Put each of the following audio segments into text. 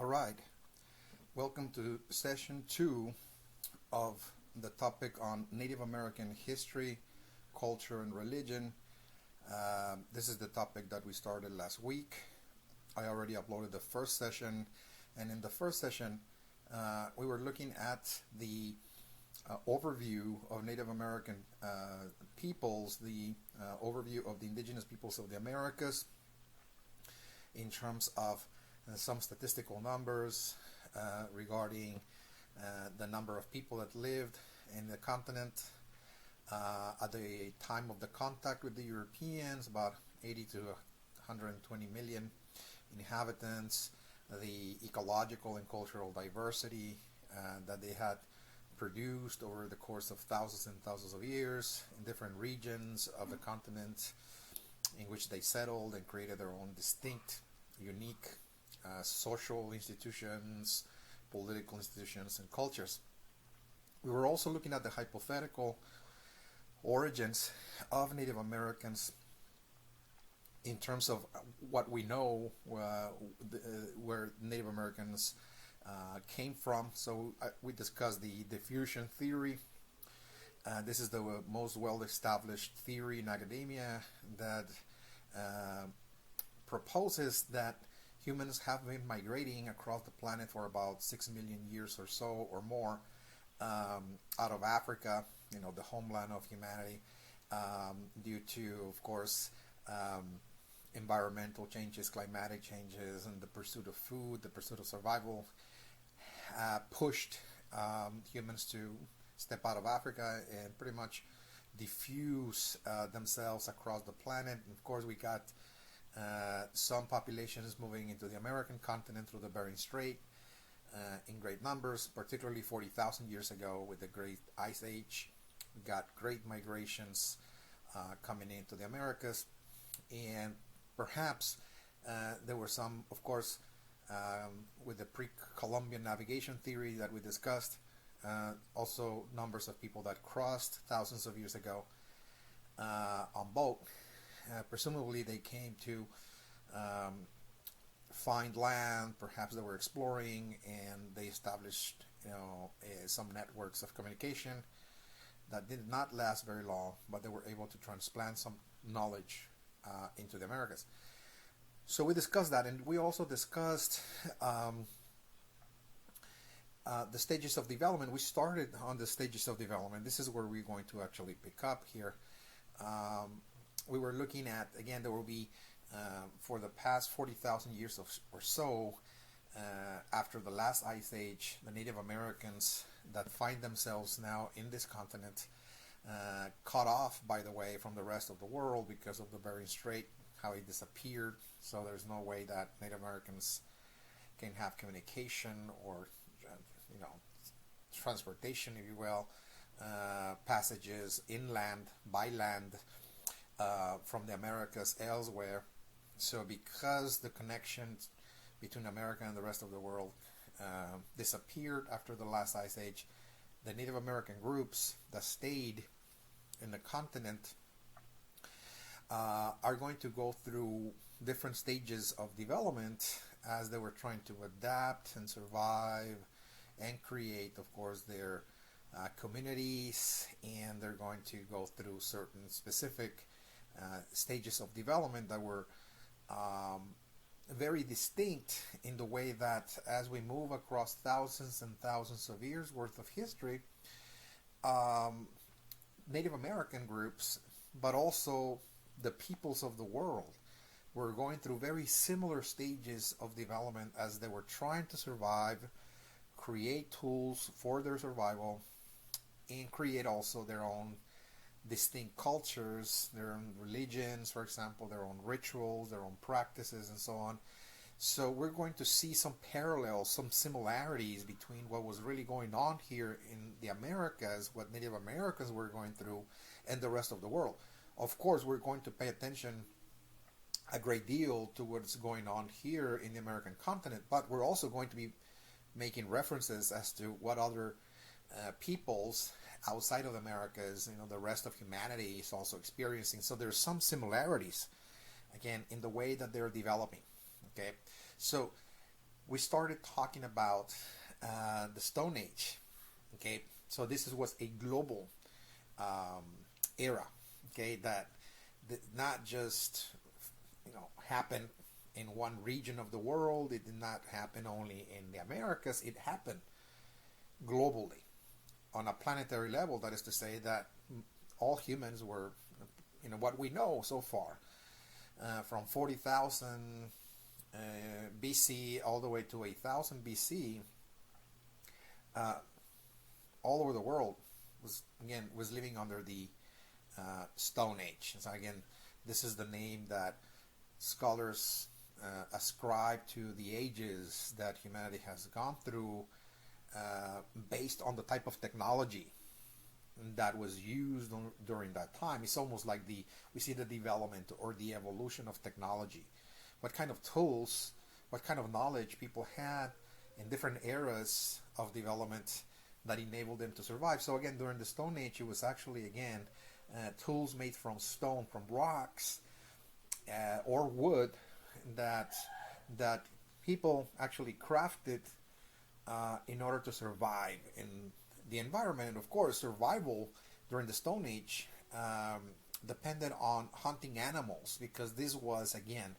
All right, welcome to session 2 of the topic on Native American history, culture, and religion. This is the topic that we started last week. I already uploaded the first session, and in the first session, we were looking at the overview of Native American peoples, the overview of the indigenous peoples of the Americas in terms of some statistical numbers regarding the number of people that lived in the continent at the time of the contact with the Europeans, about 80 to 120 million inhabitants, the ecological and cultural diversity that they had produced over the course of thousands and thousands of years in different regions of the continent in which they settled and created their own distinct, unique social institutions, political institutions, and cultures. We were also looking at the hypothetical origins of Native Americans in terms of what we know where Native Americans came from. So we discussed the diffusion theory. This is the most well-established theory in academia that proposes that humans have been migrating across the planet for about 6 million years or so or more out of Africa, the homeland of humanity, due to, of course, environmental changes, climatic changes, and the pursuit of food, the pursuit of survival, pushed humans to step out of Africa and pretty much diffuse themselves across the planet. And of course, we got some populations moving into the American continent through the Bering Strait in great numbers, particularly 40,000 years ago with the Great Ice Age. We got great migrations coming into the Americas, and perhaps there were some, of course, with the pre-Columbian navigation theory that we discussed, also numbers of people that crossed thousands of years ago on boat. Presumably they came to find land, perhaps they were exploring, and they established some networks of communication that did not last very long, but they were able to transplant some knowledge into the Americas. So we discussed that, and we also discussed the stages of development. We started on the stages of development. This is where we're going to actually pick up here. We were looking at, again, there will be, for the past 40,000 years or so, after the last ice age, the Native Americans that find themselves now in this continent, cut off, by the way, from the rest of the world because of the Bering Strait, how it disappeared. So there's no way that Native Americans can have communication or, transportation, if you will, passages inland, by land, from the Americas elsewhere. So because the connection between America and the rest of the world disappeared after the last ice age, the Native American groups that stayed in the continent are going to go through different stages of development as they were trying to adapt and survive and create, of course, their communities, and they're going to go through certain specific stages of development that were very distinct in the way that as we move across thousands and thousands of years worth of history, Native American groups, but also the peoples of the world, were going through very similar stages of development as they were trying to survive, create tools for their survival, and create also their own distinct cultures, their own religions, for example, their own rituals, their own practices, and so on. So we're going to see some parallels, some similarities between what was really going on here in the Americas, what Native Americans were going through, and the rest of the world. Of course, we're going to pay attention a great deal to what's going on here in the American continent, but we're also going to be making references as to what other peoples outside of the Americas, the rest of humanity is also experiencing. So there's some similarities, again, in the way that they're developing. Okay, so we started talking about the Stone Age. Okay, so this was a global um, era. Okay, that did not just happen in one region of the world. It did not happen only in the Americas. It happened globally on a planetary level. That is to say that all humans were, what we know so far, from 40,000 BC all the way to 1,000 BC, all over the world was living under the Stone Age. So again, this is the name that scholars ascribe to the ages that humanity has gone through, based on the type of technology that was used during that time. It's almost like we see the development or the evolution of technology. What kind of tools, what kind of knowledge people had in different eras of development that enabled them to survive. So again, during the Stone Age, it was actually, again, tools made from stone, from rocks, or wood that people actually crafted in order to survive in the environment. And of course, survival during the Stone Age depended on hunting animals, because this was, again,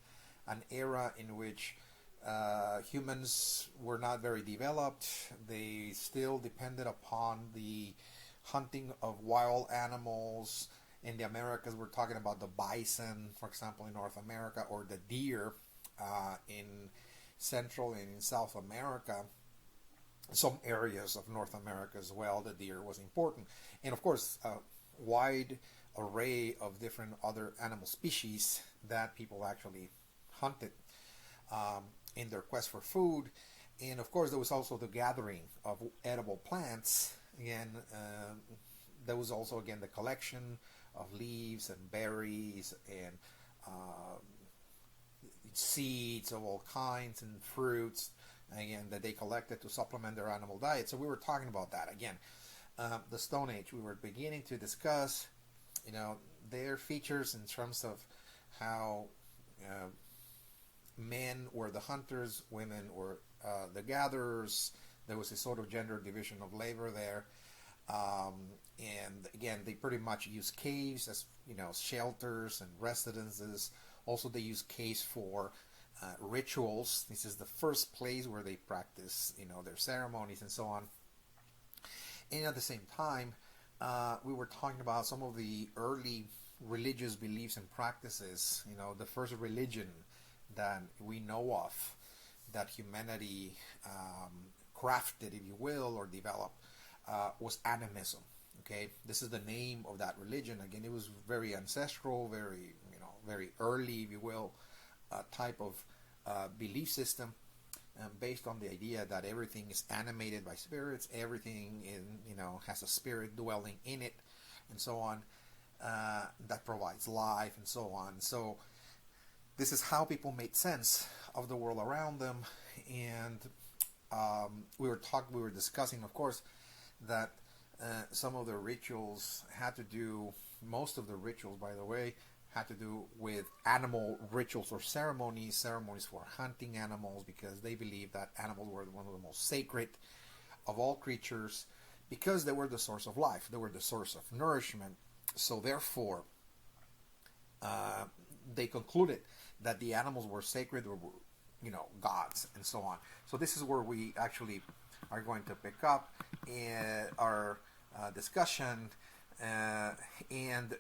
an era in which humans were not very developed. They still depended upon the hunting of wild animals. In the Americas, we're talking about the bison, for example, in North America, or the deer in Central and in South America. Some areas of North America as well, the deer was important. And of course, a wide array of different other animal species that people actually hunted in their quest for food. And of course, there was also the gathering of edible plants. Again, there was also, again, the collection of leaves and berries and seeds of all kinds and fruits, again, that they collected to supplement their animal diet. So we were talking about that. Again, the Stone Age, we were beginning to discuss, their features in terms of how men were the hunters, women were the gatherers. There was a sort of gender division of labor there. And again, they pretty much used caves as, shelters and residences. Also, they used caves for rituals. This is the first place where they practice, their ceremonies and so on. And at the same time, we were talking about some of the early religious beliefs and practices. The first religion that we know of, that humanity crafted, if you will, or developed, was animism. Okay, this is the name of that religion. Again, it was very ancestral, very early, if you will, type of belief system, based on the idea that everything is animated by spirits, everything has a spirit dwelling in it, and so on, that provides life, and so on. So this is how people made sense of the world around them. And we were discussing, of course, that some of the rituals had to do, most of the rituals, by the way, had to do with animal rituals or ceremonies for hunting animals, because they believed that animals were one of the most sacred of all creatures, because they were the source of life, they were the source of nourishment. So therefore, they concluded that the animals were sacred, or gods, and so on. So this is where we actually are going to pick up in our discussion. And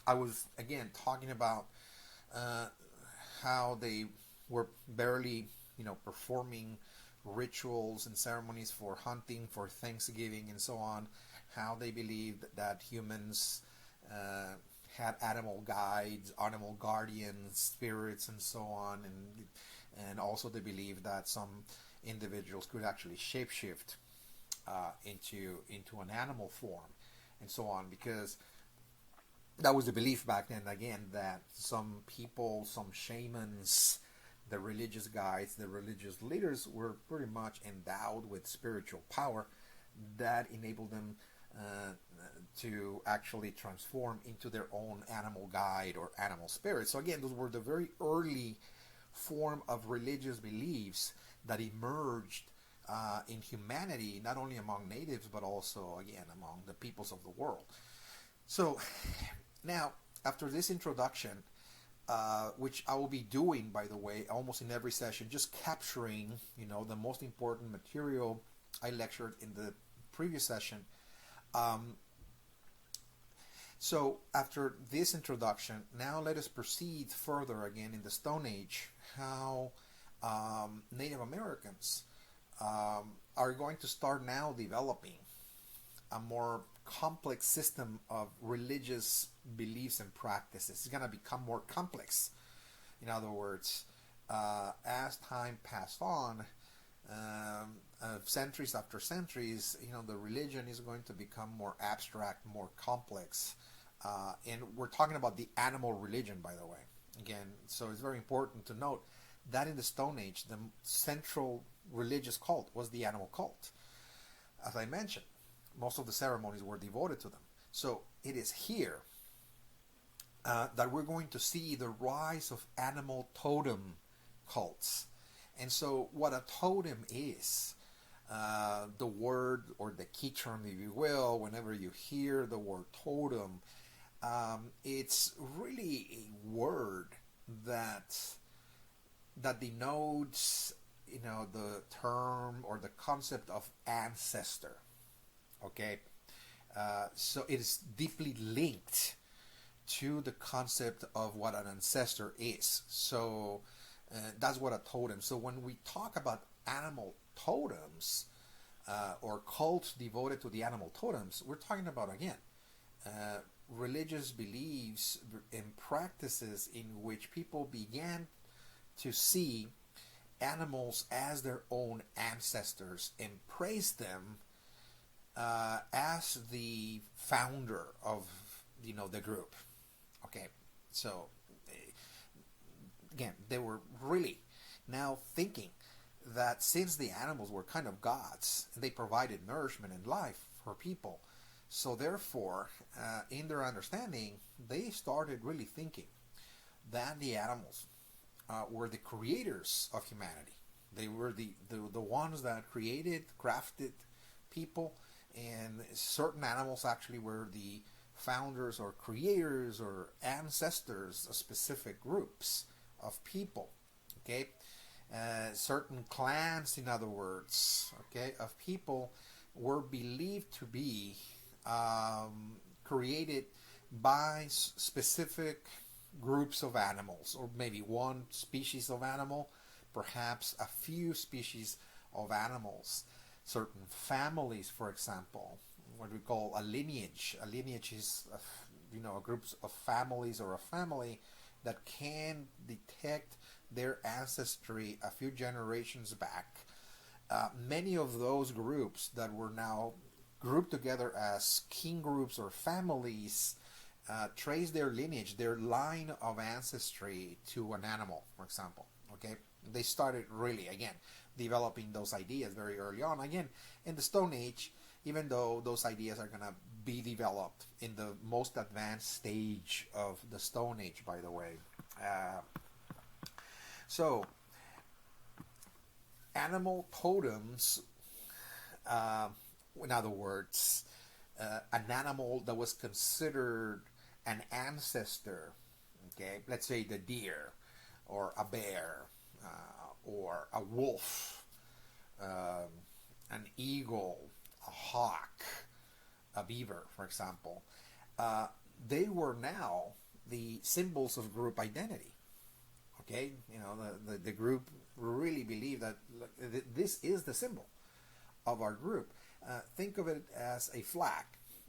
I was, again, talking about how they were barely, performing rituals and ceremonies for hunting, for Thanksgiving, and so on. How they believed that humans had animal guides, animal guardians, spirits, and so on. And also they believed that some individuals could actually shapeshift into an animal form, and so on, because that was the belief back then, again, that some people, some shamans, the religious guides, the religious leaders were pretty much endowed with spiritual power that enabled them to actually transform into their own animal guide or animal spirit. So again, those were the very early form of religious beliefs that emerged in humanity, not only among natives, but also, again, among the peoples of the world. So, now, after this introduction, which I will be doing, by the way, almost in every session, just capturing, the most important material I lectured in the previous session. So after this introduction, now let us proceed further again in the Stone Age, how Native Americans are going to start now developing a more complex system of religious beliefs and practices. It's going to become more complex. In other words, as time passed on, centuries after centuries, the religion is going to become more abstract, more complex. And we're talking about the animal religion, by the way. Again, so it's very important to note that in the Stone Age, the central religious cult was the animal cult. As I mentioned, most of the ceremonies were devoted to them. So it is here that we're going to see the rise of animal totem cults. And so what a totem is, the word or the key term, if you will, whenever you hear the word totem, it's really a word that denotes, the term or the concept of ancestor. Okay, so it is deeply linked to the concept of what an ancestor is. So that's what a totem. So when we talk about animal totems or cults devoted to the animal totems, we're talking about, again, religious beliefs and practices in which people began to see animals as their own ancestors and praise them as the founder of the group. Okay, so again, they were really now thinking that since the animals were kind of gods and they provided nourishment and life for people, so therefore in their understanding they started really thinking that the animals were the creators of humanity. They were the ones that created, crafted people, and certain animals actually were the founders or creators or ancestors of specific groups of people. Okay, certain clans, in other words, okay, of people were believed to be created by specific groups of animals, or maybe one species of animal, perhaps a few species of animals, certain families, for example, what we call a lineage. A lineage is a group of families or a family that can detect their ancestry a few generations back. Many of those groups that were now grouped together as kin groups or families trace their lineage, their line of ancestry to an animal, for example. Okay, they started really, again, developing those ideas very early on. Again, in the Stone Age, even though those ideas are going to be developed in the most advanced stage of the Stone Age, by the way. So, animal totems, in other words, an animal that was considered an ancestor, okay, let's say the deer, or a bear, or a wolf, an eagle, a hawk, a beaver, for example, they were now the symbols of group identity. Okay, the group really believed that this is the symbol of our group. Think of it as a flag.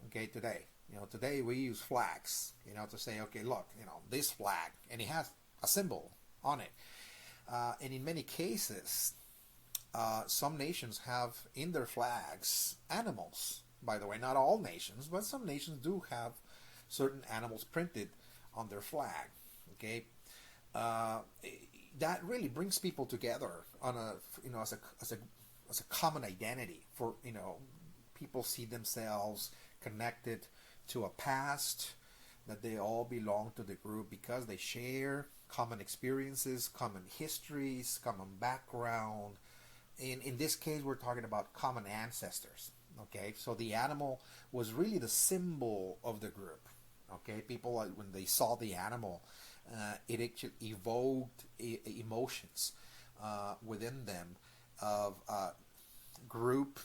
Okay, today we use flags, to say, okay, look, this flag, and it has a symbol on it. And in many cases, some nations have in their flags animals. By the way, not all nations, but some nations do have certain animals printed on their flag. Okay, that really brings people together on as a common identity. For people see themselves connected to a past, that they all belong to the group because they share common experiences, common histories, common background. In this case, we're talking about common ancestors. Okay, so the animal was really the symbol of the group. Okay, people, when they saw the animal, it actually evoked emotions within them of group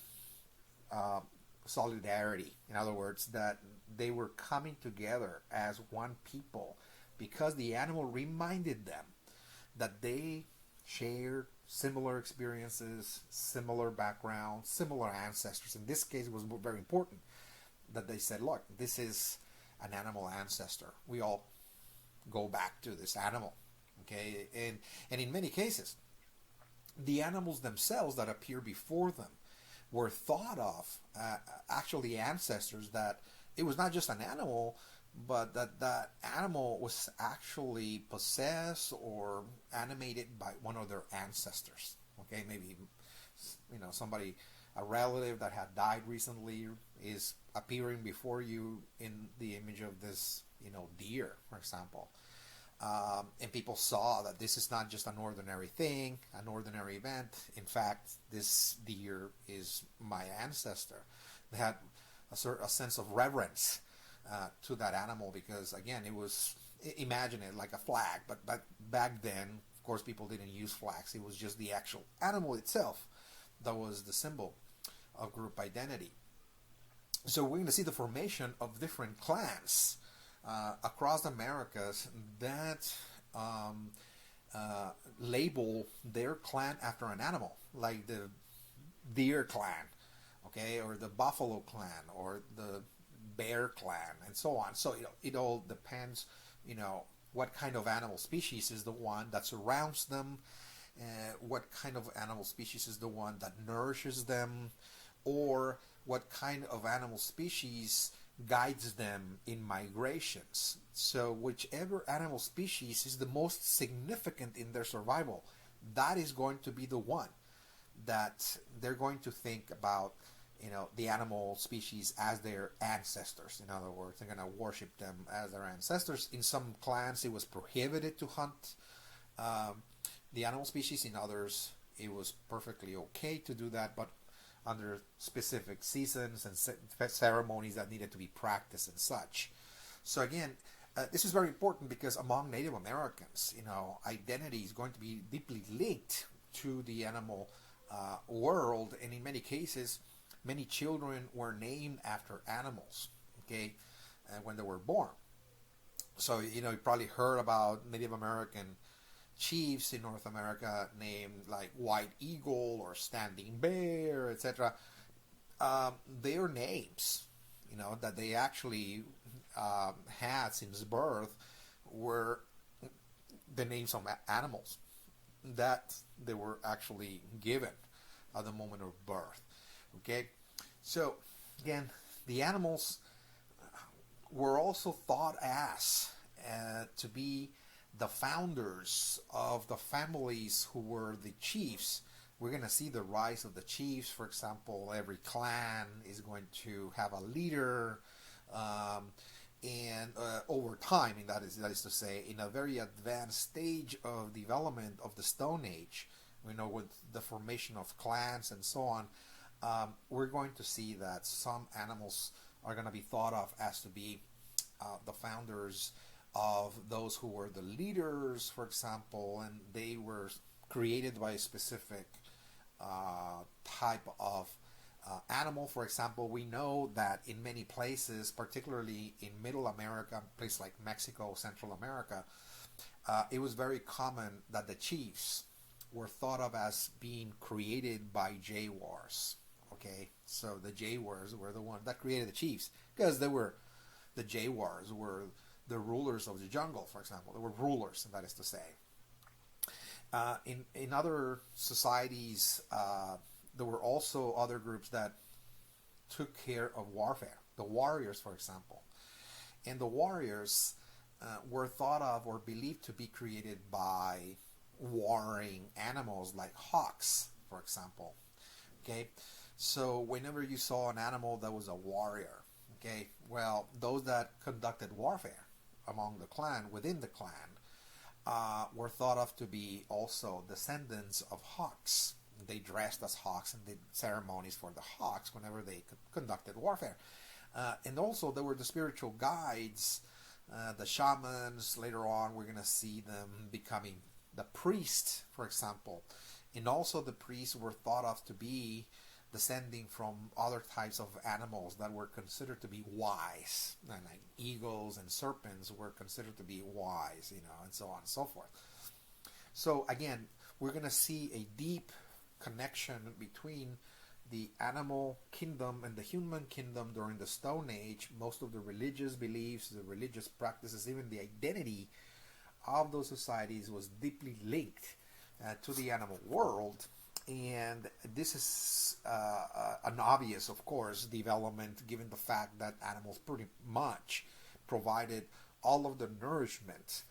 solidarity. In other words, that they were coming together as one people because the animal reminded them that they shared similar experiences, similar backgrounds, similar ancestors. In this case, it was very important that they said, look, this is an animal ancestor. We all go back to this animal. Okay, and in many cases, the animals themselves that appear before them were thought of actually ancestors, that it was not just an animal, but that animal was actually possessed or animated by one of their ancestors. Okay, maybe somebody, a relative that had died recently, is appearing before you in the image of this deer, for example. And people saw that this is not just an ordinary thing, an ordinary event. In fact, this deer is my ancestor. They had a sense of reverence to that animal because, again, it was, imagine it like a flag, but back then, of course, people didn't use flags. It was just the actual animal itself that was the symbol of group identity. So we're going to see the formation of different clans across the Americas that label their clan after an animal, like the deer clan, okay, or the buffalo clan, or the bear clan, and so on. So it all depends, what kind of animal species is the one that surrounds them, what kind of animal species is the one that nourishes them, or what kind of animal species guides them in migrations. So whichever animal species is the most significant in their survival, that is going to be the one that they're going to think about, the animal species as their ancestors. In other words, they're going to worship them as their ancestors. In some clans, it was prohibited to hunt the animal species. In others, it was perfectly okay to do that, but under specific seasons and ceremonies that needed to be practiced and such. So again, this is very important because among Native Americans, identity is going to be deeply linked to the animal world, and in many cases, many children were named after animals, okay, when they were born. So, you probably heard about Native American chiefs in North America named like White Eagle or Standing Bear, etc. Their names, that they actually had since birth were the names of animals that they were actually given at the moment of birth. Okay, so again, the animals were also thought as to be the founders of the families who were the chiefs. We're going to see the rise of the chiefs. For example, every clan is going to have a leader, and over time, and that is to say, in a very advanced stage of development of the Stone Age, with the formation of clans and so on, we're going to see that some animals are going to be thought of as to be the founders of those who were the leaders, for example, and they were created by a specific type of animal. For example, we know that in many places, particularly in Middle America, places like Mexico, Central America, it was very common that the chiefs were thought of as being created by jaguars. Okay, so the jaguars were the ones that created the chiefs because the jaguars were the rulers of the jungle, for example. They were rulers, that is to say. In other societies, there were also other groups that took care of warfare. The warriors, for example. And the warriors were thought of or believed to be created by warring animals like hawks, for example. Okay, so whenever you saw an animal that was a warrior, those that conducted warfare among the clan, within the clan, were thought of to be also descendants of hawks. They dressed as hawks and did ceremonies for the hawks whenever they conducted warfare. And also there were the spiritual guides, the shamans. Later on we're going to see them becoming the priests, for example. And also the priests were thought of to be descending from other types of animals that were considered to be wise. And like eagles and serpents were considered to be wise, and so on and so forth. So again, we're going to see a deep connection between the animal kingdom and the human kingdom during the Stone Age. Most of the religious beliefs, the religious practices, even the identity of those societies was deeply linked to the animal world. And this is an obvious, of course, development given the fact that animals pretty much provided all of the nourishment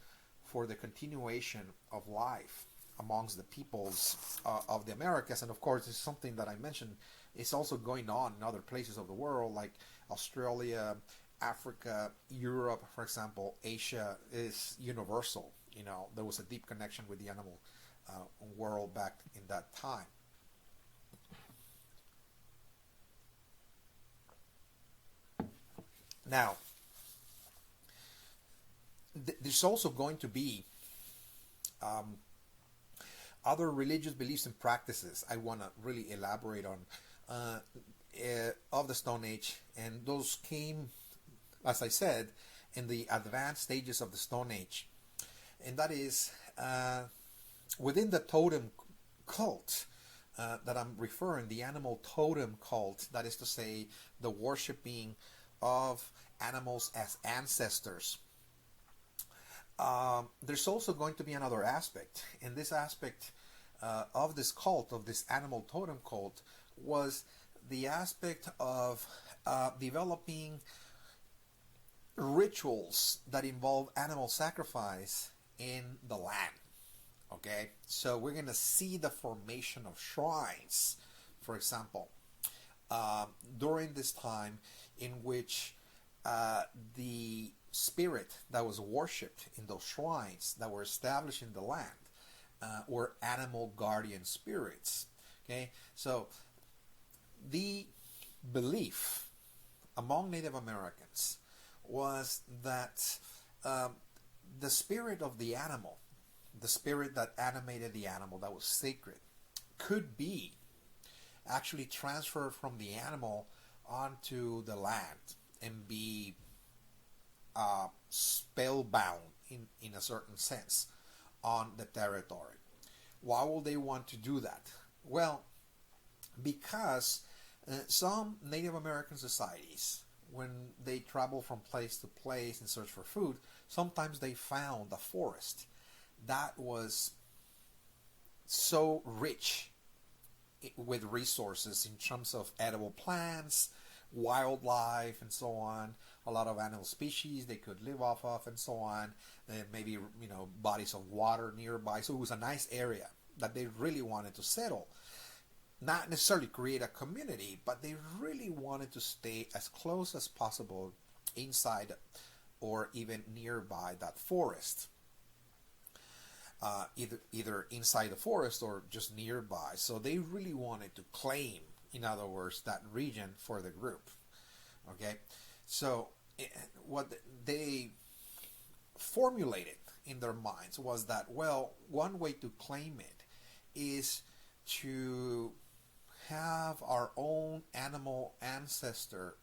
for the continuation of life amongst the peoples of the Americas. And of course, it's something that I mentioned is also going on in other places of the world, like Australia, Africa, Europe, for example. Asia is universal. There was a deep connection with the animal world back in that time. Now, there's also going to be other religious beliefs and practices I want to really elaborate on of the Stone Age, and those came, as I said, in the advanced stages of the Stone Age. And that is within the totem cult that I'm referring, the animal totem cult, that is to say, the worshipping of animals as ancestors. There's also going to be another aspect, and this aspect of this cult, of this animal totem cult, was the aspect of developing rituals that involve animal sacrifice in the land. Okay, so we're going to see the formation of shrines, for example, during this time, in which the spirit that was worshipped in those shrines that were established in the land were animal guardian spirits. Okay, so the belief among Native Americans was that the spirit of the animal, the spirit that animated the animal, that was sacred, could be actually transferred from the animal onto the land and be spellbound in a certain sense on the territory. Why would they want to do that? Well, because some Native American societies, when they travel from place to place in search for food, sometimes they found a forest that was so rich with resources in terms of edible plants, wildlife, and so on. A lot of animal species they could live off of, and so on. And maybe bodies of water nearby. So it was a nice area that they really wanted to settle. Not necessarily create a community, but they really wanted to stay as close as possible inside or even nearby that forest. Either inside the forest or just nearby. So they really wanted to claim, in other words, that region for the group. Okay, so what they formulated in their minds was that, well, one way to claim it is to have our own animal ancestor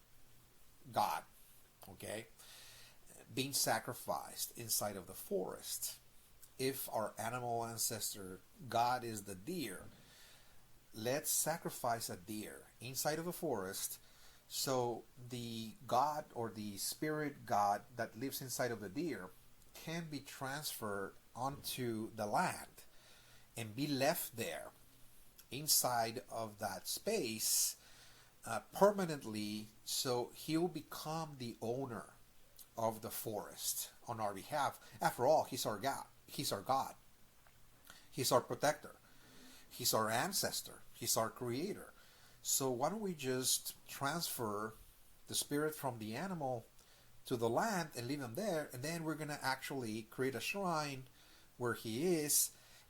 god, okay, being sacrificed inside of the forest. If our animal ancestor god is the deer, let's sacrifice a deer inside of the forest so the god or the spirit god that lives inside of the deer can be transferred onto the land and be left there inside of that space permanently, so he'll become the owner of the forest on our behalf. After all, he's our God. He's our God. He's our protector. He's our ancestor. He's our creator. So why don't we just transfer the spirit from the animal to the land and leave him there, and then we're going to actually create a shrine where he is,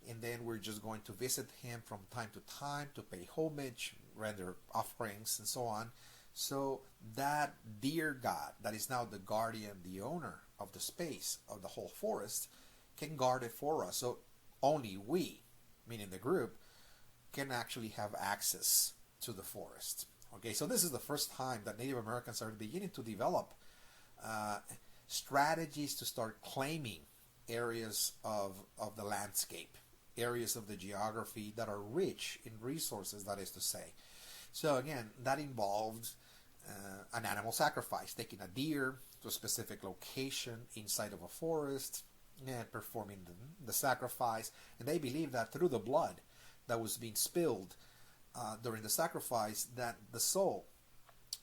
and then we're just going to visit him from time to time to pay homage, render offerings, and so on. So that deer god that is now the guardian, the owner of the space, of the whole forest, can guard it for us. So only we, meaning the group, can actually have access to the forest. Okay, so this is the first time that Native Americans are beginning to develop strategies to start claiming areas of the landscape, areas of the geography that are rich in resources, that is to say. So again, that involved an animal sacrifice, taking a deer to a specific location inside of a forest and performing the sacrifice. And they believe that through the blood that was being spilled during the sacrifice, that the soul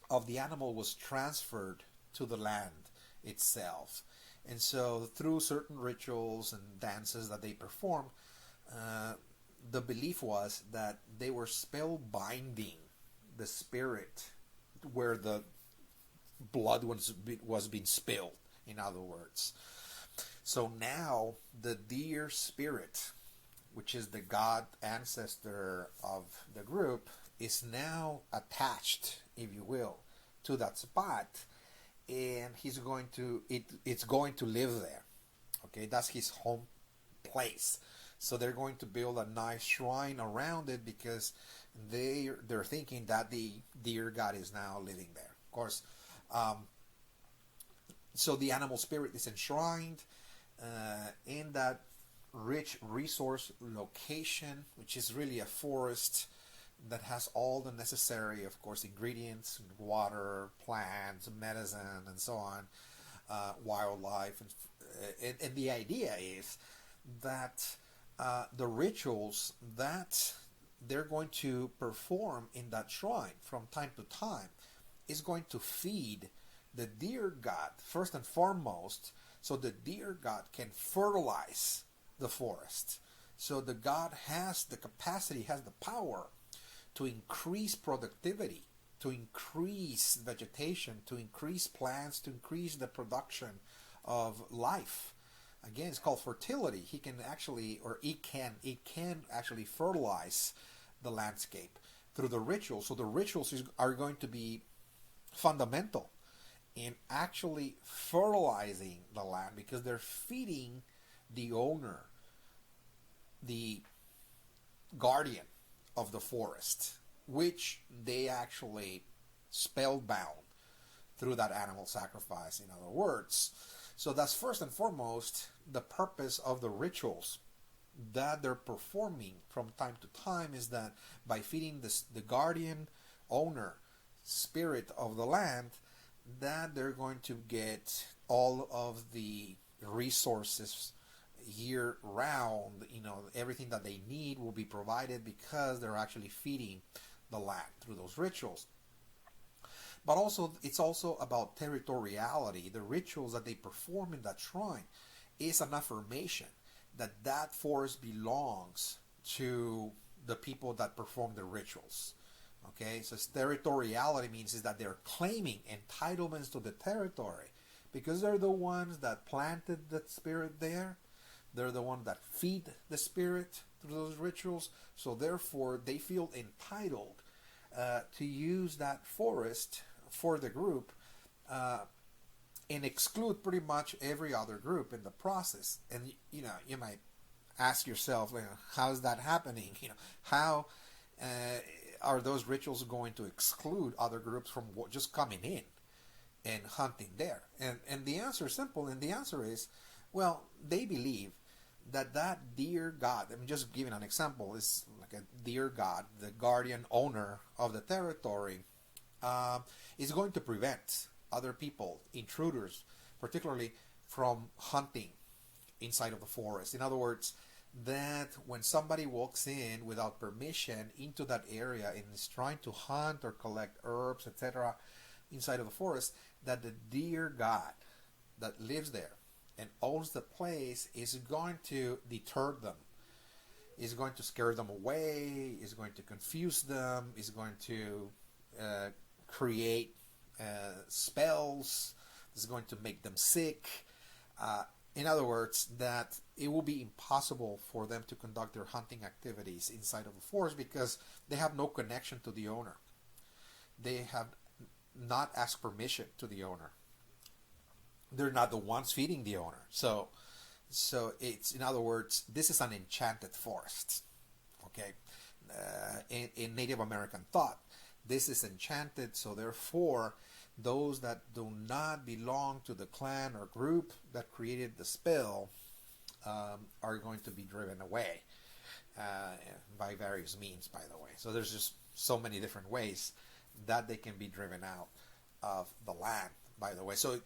of the animal was transferred to the land itself. And so through certain rituals and dances that they performed, the belief was that they were spell binding the spirit where the blood was being spilled, in other words. So now the deer spirit, which is the god ancestor of the group, is now attached, if you will, to that spot, and it's going to live there. Okay, that's his home place. So they're going to build a nice shrine around it because they're thinking that the deer god is now living there. Of course, so the animal spirit is enshrined in that rich resource location, which is really a forest that has all the necessary, of course, ingredients: water, plants, medicine, and so on, wildlife. And the idea is that the rituals that they're going to perform in that shrine from time to time is going to feed the deer god first and foremost, so the deer god can fertilize the forest. So the god has the capacity, has the power to increase productivity, to increase vegetation, to increase plants, to increase the production of life. Again, it's called fertility. He can actually, or it can actually fertilize the landscape through the rituals. So the rituals are going to be fundamental in actually fertilizing the land, because they're feeding the owner, the guardian of the forest, which they actually spellbound through that animal sacrifice, in other words. So that's first and foremost the purpose of the rituals that they're performing from time to time, is that by feeding the guardian, owner, spirit of the land, that they're going to get all of the resources year round. Everything that they need will be provided because they're actually feeding the land through those rituals. But also, it's also about territoriality. The rituals that they perform in that shrine is an affirmation that that forest belongs to the people that perform the rituals. Okay, so territoriality means is that they're claiming entitlements to the territory because they're the ones that planted the spirit there. They're the ones that feed the spirit through those rituals. So therefore, they feel entitled to use that forest for the group and exclude pretty much every other group in the process. And you might ask yourself, how is that happening? How are those rituals going to exclude other groups from just coming in and hunting there? And the answer is simple, and the answer is, well, they believe that deer god, I'm just giving an example, is like a deer god, the guardian owner of the territory, is going to prevent other people, intruders, particularly from hunting inside of the forest. In other words, that when somebody walks in without permission into that area and is trying to hunt or collect herbs, etc., inside of the forest, that the deer god that lives there and owns the place is going to deter them, is going to scare them away, is going to confuse them, is going to create spells, is going to make them sick, In other words, that it will be impossible for them to conduct their hunting activities inside of the forest because they have no connection to the owner. They have not asked permission to the owner. They're not the ones feeding the owner. So it's, in other words, this is an enchanted forest. Okay, in Native American thought, this is enchanted. So therefore, those that do not belong to the clan or group that created the spell are going to be driven away by various means, by the way. So there's just so many different ways that they can be driven out of the land, by the way. So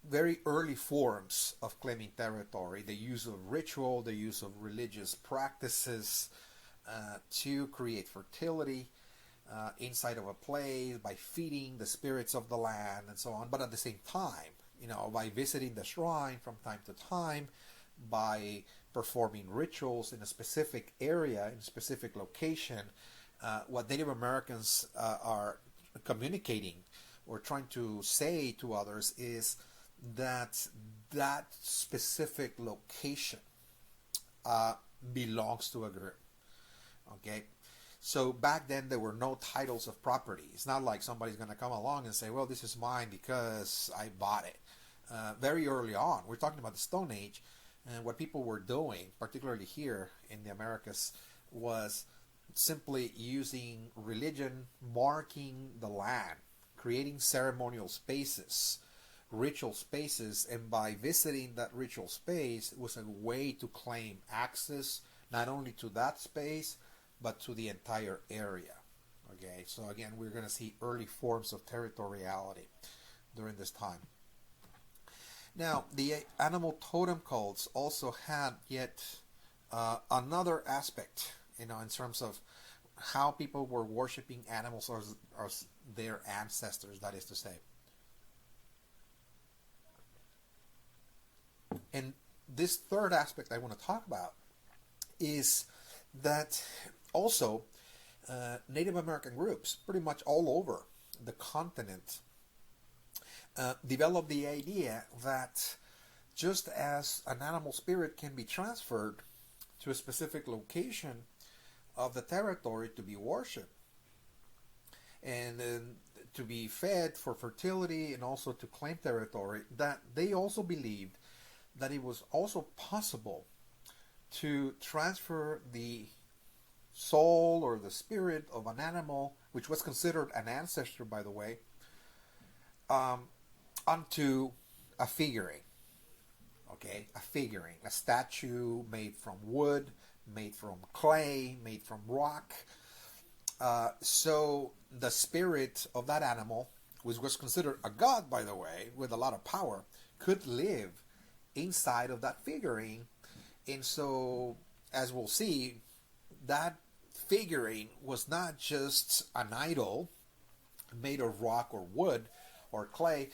very early forms of claiming territory, the use of ritual, the use of religious practices to create fertility inside of a place, by feeding the spirits of the land and so on. But at the same time, by visiting the shrine from time to time, by performing rituals in a specific area, in a specific location, what Native Americans are communicating or trying to say to others is that that specific location belongs to a group. Okay? So back then there were no titles of property. It's not like somebody's going to come along and say, well, this is mine because I bought it. Very early on, we're talking about the Stone Age, and what people were doing, particularly here in the Americas, was simply using religion, marking the land, creating ceremonial spaces, ritual spaces, and by visiting that ritual space, it was a way to claim access not only to that space, but to the entire area. Okay, so again, we're going to see early forms of territoriality during this time. Now, the animal totem cults also had yet another aspect, in terms of how people were worshiping animals as their ancestors, that is to say. And this third aspect I want to talk about is that also Native American groups, pretty much all over the continent, developed the idea that just as an animal spirit can be transferred to a specific location of the territory to be worshipped and to be fed for fertility and also to claim territory, that they also believed that it was also possible to transfer the soul or the spirit of an animal, which was considered an ancestor, by the way, onto a figurine. Okay, a figurine, a statue made from wood, made from clay, made from rock. So the spirit of that animal, which was considered a god, by the way, with a lot of power, could live inside of that figurine. And so, as we'll see, that figurine was not just an idol made of rock or wood or clay.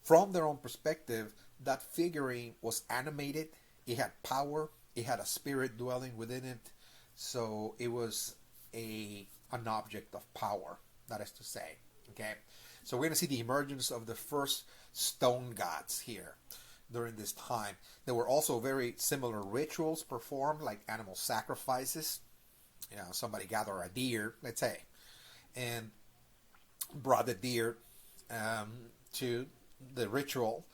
From their own perspective, that figurine was animated, it had power, it had a spirit dwelling within it, so it was an object of power, that is to say. Okay, so we're going to see the emergence of the first stone gods here during this time. There were also very similar rituals performed, like animal sacrifices. Somebody gathered a deer, let's say, and brought the deer to the ritual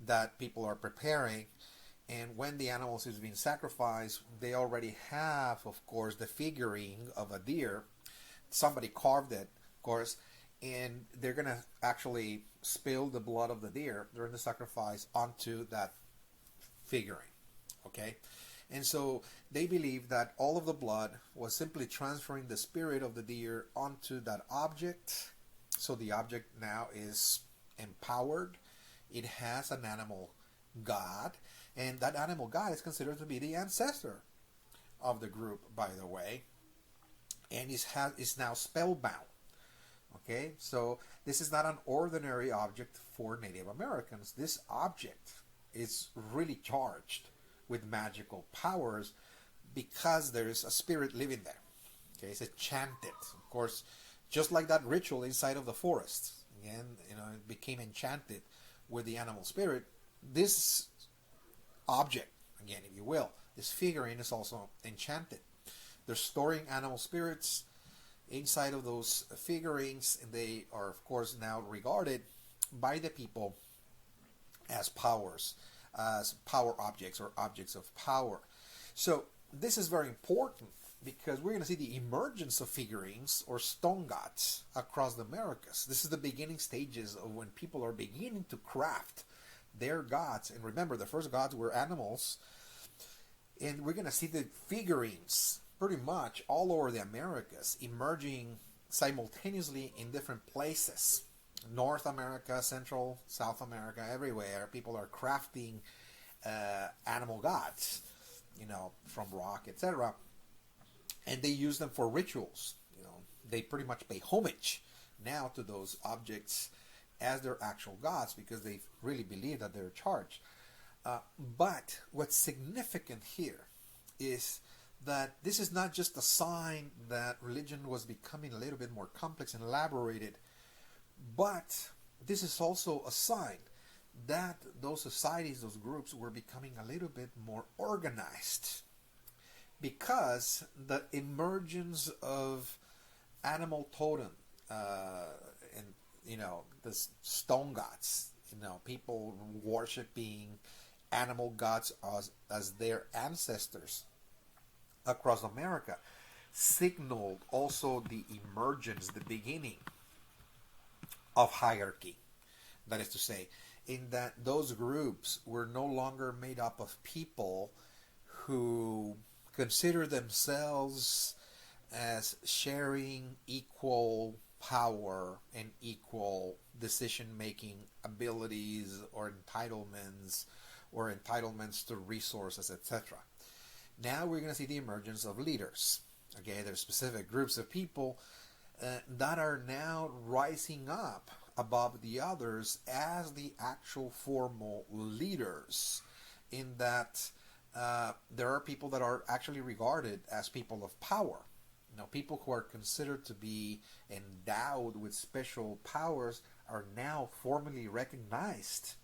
that people are preparing. And when the animals is being sacrificed, they already have, of course, the figurine of a deer. Somebody carved it, of course, and they're going to actually spill the blood of the deer during the sacrifice onto that figurine. Okay? And so they believe that all of the blood was simply transferring the spirit of the deer onto that object. So the object now is empowered. It has an animal god, and that animal god is considered to be the ancestor of the group, by the way, and is now spellbound. Okay, so this is not an ordinary object for Native Americans. This object is really charged with magical powers because there is a spirit living there. Okay, it's enchanted, of course, just like that ritual inside of the forest. Again, it became enchanted with the animal spirit. This object, again, if you will. This figurine is also enchanted. They're storing animal spirits inside of those figurines, and they are, of course, now regarded by the people as power objects or objects of power. So this is very important because we're going to see the emergence of figurines or stone gods across the Americas. This is the beginning stages of when people are beginning to craft their gods. And remember, the first gods were animals. And we're going to see the figurines pretty much all over the Americas emerging simultaneously in different places. North America, Central, South America, everywhere. People are crafting animal gods, from rock, etc. And they use them for rituals. They pretty much pay homage now to those objects as their actual gods because they really believe that they're charged. But what's significant here is that this is not just a sign that religion was becoming a little bit more complex and elaborated, but this is also a sign that those societies, those groups were becoming a little bit more organized because the emergence of animal totem and the stone gods, people worshiping animal gods as their ancestors across America signaled also the emergence, the beginning of hierarchy. That is to say, in that those groups were no longer made up of people who consider themselves as sharing equal power and equal decision-making abilities or entitlements to resources, etc. Now we're going to see the emergence of leaders. Okay, there's specific groups of people that are now rising up above the others as the actual formal leaders, in that there are people that are actually regarded as people of power. People who are considered to be endowed with special powers are now formally recognized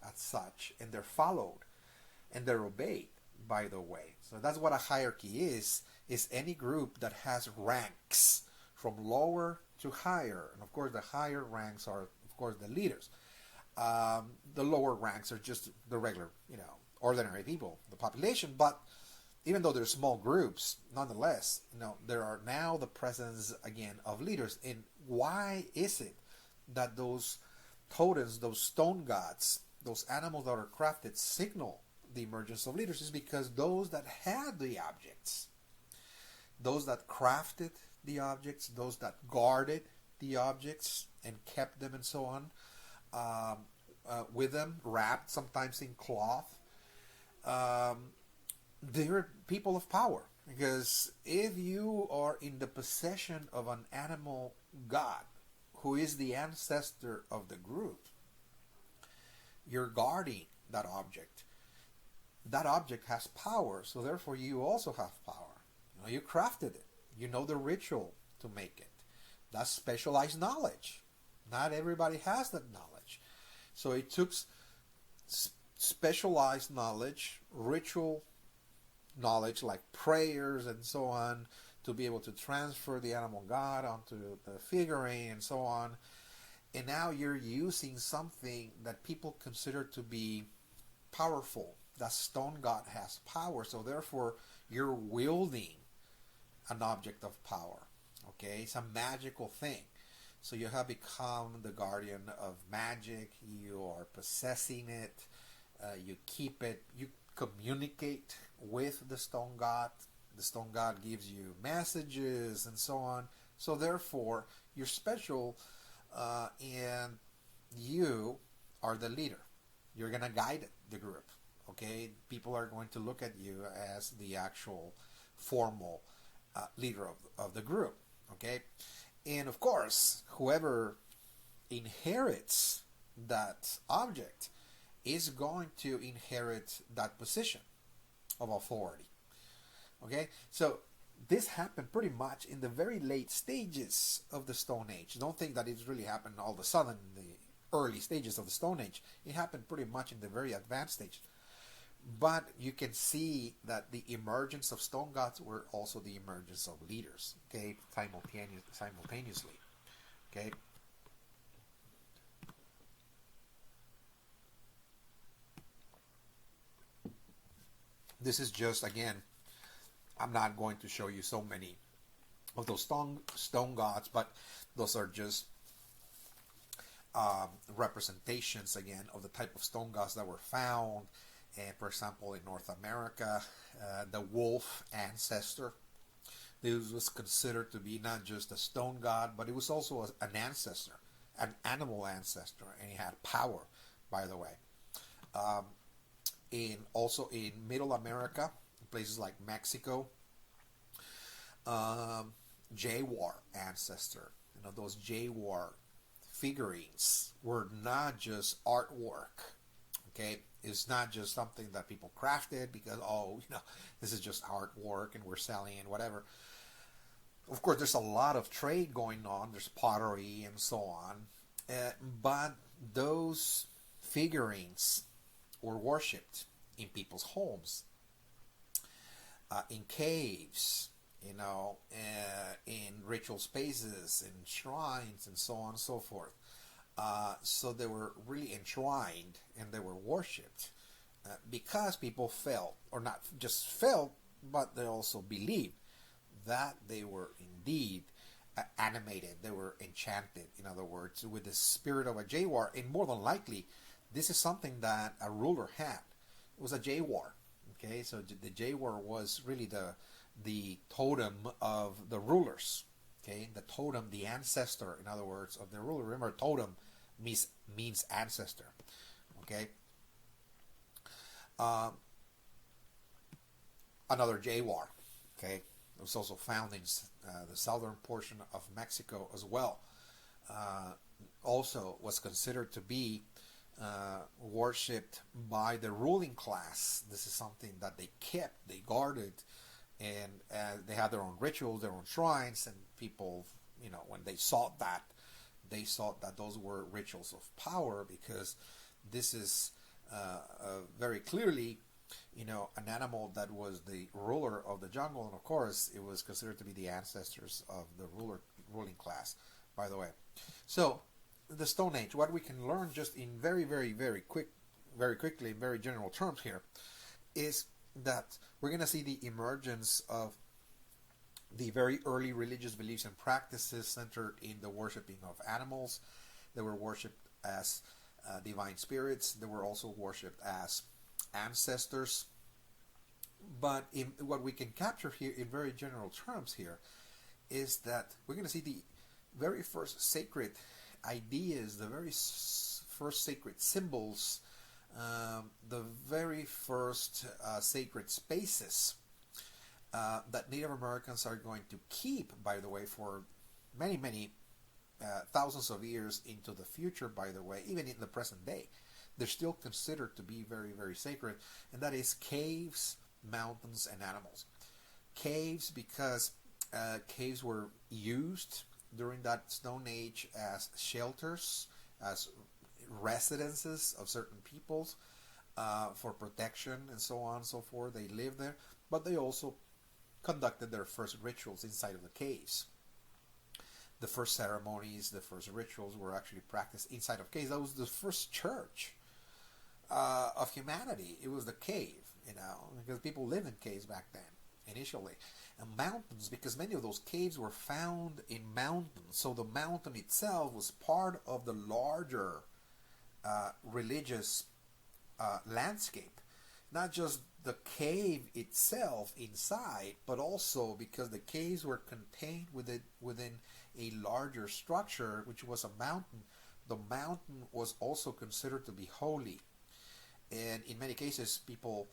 as such, and they're followed and they're obeyed, by the way. So that's what a hierarchy is any group that has ranks from lower to higher. And of course the higher ranks are, of course, the leaders. The lower ranks are just the regular, ordinary people, the population. But even though they're small groups, nonetheless, there are now the presence again of leaders. And why is it that those totems, those stone gods, those animals that are crafted signal the emergence of leaders? Is because those that had the objects, those that crafted the objects, those that guarded the objects and kept them and so on with them, wrapped sometimes in cloth, they're people of power. Because if you are in the possession of an animal god who is the ancestor of the group, you're guarding that object. That object has power, so therefore you also have power. You crafted it. You know the ritual to make it. That's specialized knowledge. Not everybody has that knowledge. So it took specialized knowledge, ritual knowledge like prayers and so on, to be able to transfer the animal god onto the figurine and so on. And now you're using something that people consider to be powerful. That stone god has power, so therefore you're wielding an object of power. Okay, it's a magical thing. So you have become the guardian of magic. You are possessing it. You keep it. You communicate with the stone god. The stone god gives you messages and so on. So therefore, you're special, and you are the leader. You're going to guide the group. Okay, people are going to look at you as the actual formal leader of the group. Okay, and of course, whoever inherits that object is going to inherit that position of authority. Okay, so this happened pretty much in the very late stages of the Stone Age. Don't think that it's really happened all of a sudden in the early stages of the Stone Age. It happened pretty much in the very advanced stage. But you can see that the emergence of stone gods were also the emergence of leaders, okay, simultaneously, okay. This is just, again, I'm not going to show you so many of those stone gods, but those are just representations, again, of the type of stone gods that were found. And for example, in North America, the wolf ancestor, this was considered to be not just a stone god, but it was also an ancestor, an animal ancestor, and he had power, by the way. Also in Middle America, places like Mexico, jaguar ancestor. You know, those jaguar figurines were not just artwork. Okay, it's not just something that people crafted because, oh, you know, this is just artwork and we're selling and whatever. Of course, there's a lot of trade going on. There's pottery and so on, but those figurines were worshipped in people's homes, in caves, you know, in ritual spaces, in shrines, and so on and so forth. So they were really enshrined and they were worshipped because people felt, or not just felt, but they also believed that they were indeed animated, they were enchanted, in other words, with the spirit of a jaguar. And more than likely, this is something that a ruler had. It was a jaguar. Okay, so the jaguar was really the totem of the rulers. Okay, the totem, the ancestor, in other words, of the ruler. Remember, totem means ancestor. Okay. Another jaguar. Okay, it was also found in the southern portion of Mexico as well. Also was considered to be worshipped by the ruling class. This is something that they kept, they guarded, and they had their own rituals, their own shrines, and people, you know, when they sought that, they thought that those were rituals of power, because this is very clearly, you know, an animal that was the ruler of the jungle, and of course it was considered to be the ancestors of the ruling class, by the way. So the Stone Age, what we can learn just in very quickly, in very general terms here, is that we're going to see the emergence of the very early religious beliefs and practices centered in the worshipping of animals. They were worshipped as divine spirits. They were also worshipped as ancestors. But what we can capture here in very general terms here is that we're going to see the very first sacred ideas, the very first sacred symbols, the very first sacred spaces that Native Americans are going to keep, by the way, for many thousands of years into the future, by the way, even in the present day. They're still considered to be very sacred, and that is caves, mountains, and animals. Caves, because caves were used during that Stone Age as shelters, as residences of certain peoples, for protection and so on and so forth. They lived there, but they also conducted their first rituals inside of the caves. The first ceremonies, the first rituals were actually practiced inside of caves. That was the first church of humanity. It was the cave, you know, because people lived in caves back then, initially. And mountains, because many of those caves were found in mountains. So the mountain itself was part of the larger religious landscape. Not just the cave itself inside, but also because the caves were contained within a larger structure, which was a mountain. The mountain was also considered to be holy. And in many cases, people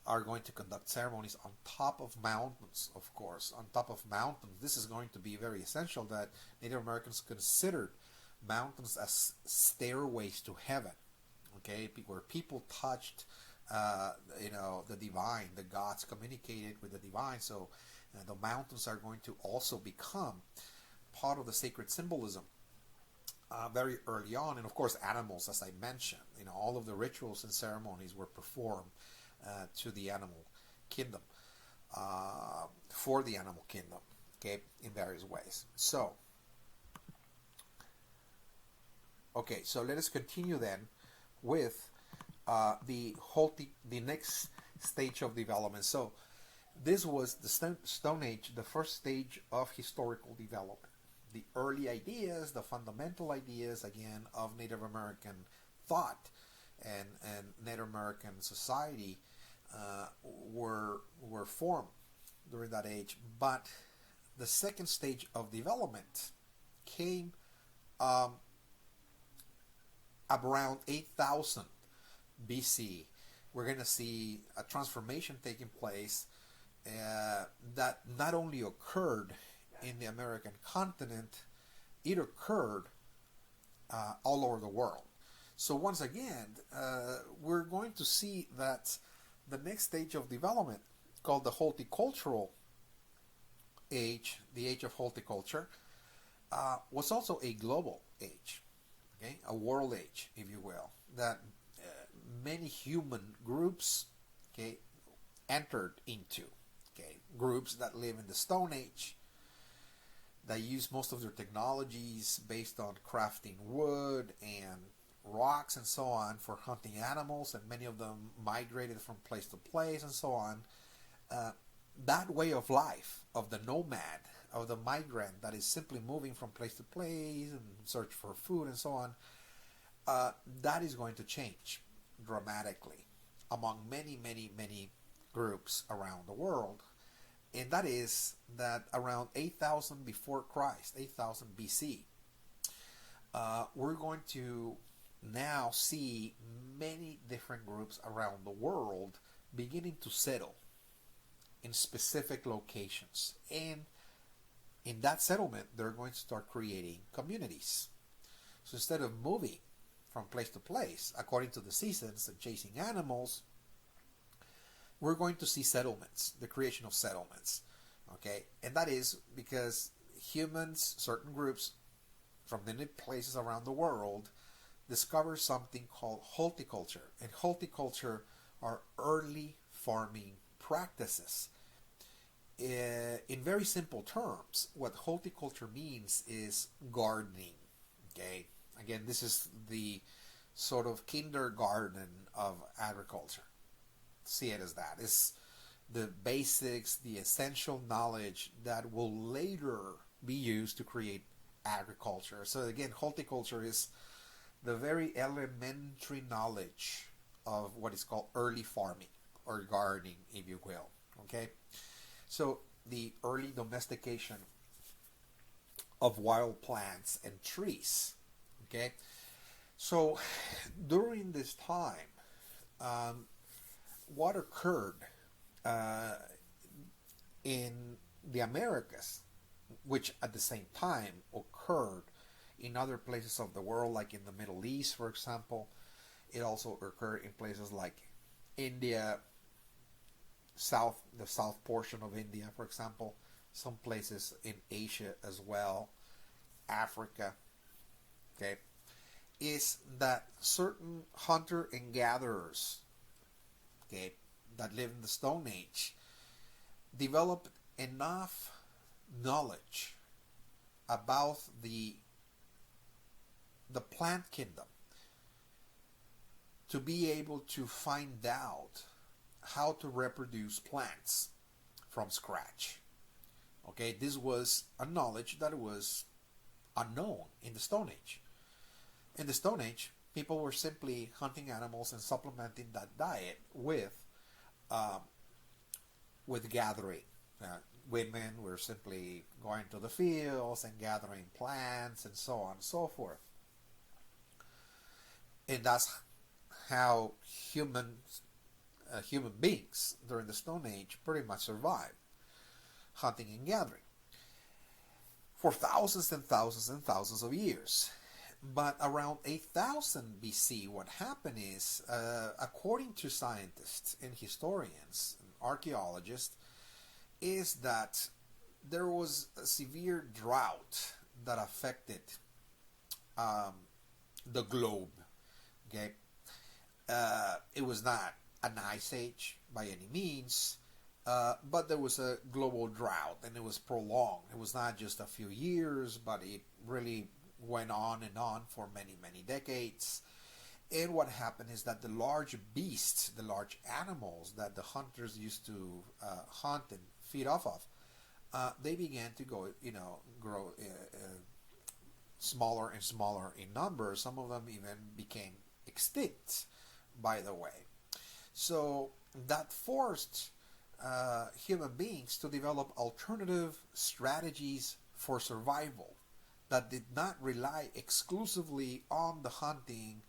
are going to conduct ceremonies on top of mountains, of course. On top of mountains. This is going to be very essential, that Native Americans considered mountains as stairways to heaven. Okay, where people touched the divine, the gods communicated with the divine. So the mountains are going to also become part of the sacred symbolism very early on. And of course, animals, as I mentioned, all of the rituals and ceremonies were performed to the animal kingdom, for the animal kingdom, okay, in various ways. So, okay, so let us continue then with the next stage of development. So, this was the Stone Age, the first stage of historical development. The early ideas, the fundamental ideas, again, of Native American thought and Native American society were formed during that age. But the second stage of development came around 8000 BC. We're going to see a transformation taking place that not only occurred in the American continent, it occurred all over the world. So once again, we're going to see that the next stage of development, called the Horticultural Age, the Age of Horticulture, was also a global age, okay, a world age, if you will, that many human groups, okay, entered into, okay, groups that live in the Stone Age, that use most of their technologies based on crafting wood and rocks and so on for hunting animals, and many of them migrated from place to place and so on. That way of life of the nomad, of the migrant that is simply moving from place to place and search for food and so on, that is going to change dramatically among many, many, many groups around the world. And that is that around 8000 before Christ, 8000 BC, we're going to now see many different groups around the world beginning to settle in specific locations. And in that settlement, they're going to start creating communities. So instead of moving from place to place according to the seasons and chasing animals, we're going to see settlements, the creation of settlements. Okay, and that is because humans, certain groups from many places around the world, discover something called horticulture. And horticulture are early farming practices. In very simple terms, what horticulture means is gardening. Okay, again, this is the sort of kindergarten of agriculture. See it as that. It's the basics, the essential knowledge that will later be used to create agriculture. So again, horticulture is the very elementary knowledge of what is called early farming or gardening, if you will. Okay, so the early domestication of wild plants and trees. Okay, so during this time, what occurred in the Americas, which at the same time occurred in other places of the world, like in the Middle East, for example. It also occurred in places like India, the south portion of India, for example, some places in Asia as well, Africa, okay, is that certain hunter and gatherers, okay, that live in the Stone Age, developed enough knowledge about the plant kingdom to be able to find out how to reproduce plants from scratch. Okay, this was a knowledge that was unknown in the Stone Age. In the Stone Age, people were simply hunting animals and supplementing that diet with gathering. Women were simply going to the fields and gathering plants and so on and so forth. And that's how human beings during the Stone Age pretty much survived, hunting and gathering, for thousands and thousands and thousands of years. But around 8000 BC, what happened is, according to scientists and historians and archaeologists, is that there was a severe drought that affected the globe. Okay, it was not an ice age by any means, but there was a global drought, and it was prolonged. It was not just a few years, but it really went on and on for many, many decades. And what happened is that the large beasts, the large animals that the hunters used to hunt and feed off of, they began to grow smaller and smaller in number. Some of them even became extinct, by the way. So that forced human beings to develop alternative strategies for survival that did not rely exclusively on the hunting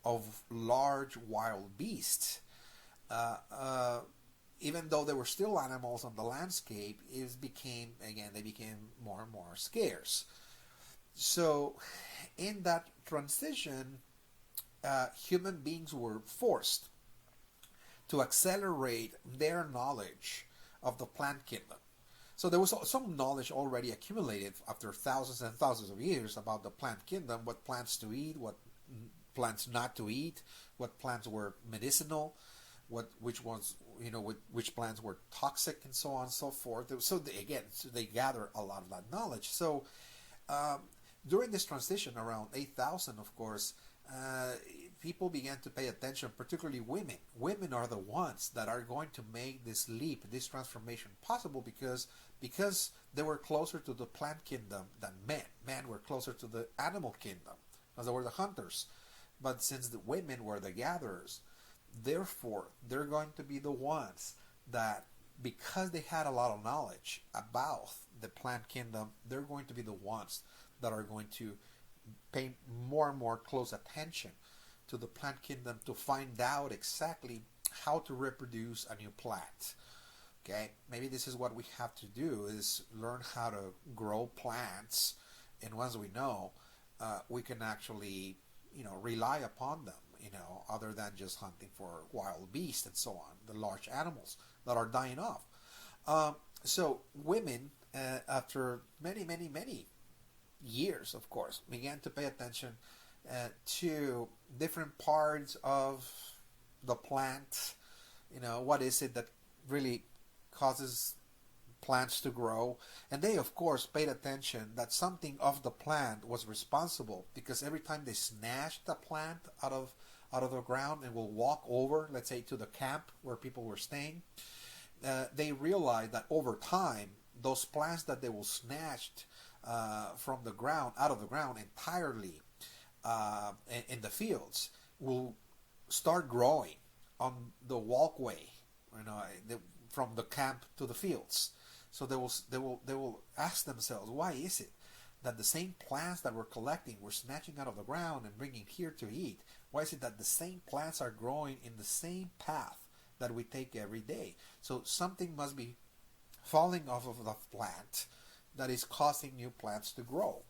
of large wild beasts. Even though there were still animals on the landscape, they became more and more scarce. So in that transition, human beings were forced to accelerate their knowledge of the plant kingdom. So there was some knowledge already accumulated after thousands and thousands of years about the plant kingdom, what plants to eat, what plants not to eat, what plants were medicinal, which plants were toxic, and so on and so forth. So they gather a lot of that knowledge. So during this transition around 8,000, of course, people began to pay attention, particularly women. Women are the ones that are going to make this leap, this transformation possible because they were closer to the plant kingdom than men. Men were closer to the animal kingdom because they were the hunters. But since the women were the gatherers, therefore, they're going to be the ones that, because they had a lot of knowledge about the plant kingdom, they're going to be the ones that are going to pay more and more close attention to the plant kingdom to find out exactly how to reproduce a new plant. Okay, maybe this is what we have to do, is learn how to grow plants, and once we know, we can actually rely upon them, other than just hunting for wild beasts and so on, the large animals that are dying off. So women, after many, many, many years, of course, began to pay attention to different parts of the plant. What is it that really causes plants to grow? And they, of course, paid attention that something of the plant was responsible, because every time they snatched the plant out of the ground and will walk over, let's say, to the camp where people were staying, they realized that over time, those plants that they will snatched from the ground, out of the ground entirely, in the fields, will start growing on the walkway, from the camp to the fields. So they will ask themselves, why is it that the same plants that we're collecting, we're snatching out of the ground and bringing here to eat? Why is it that the same plants are growing in the same path that we take every day? So something must be falling off of the plant that is causing new plants to grow.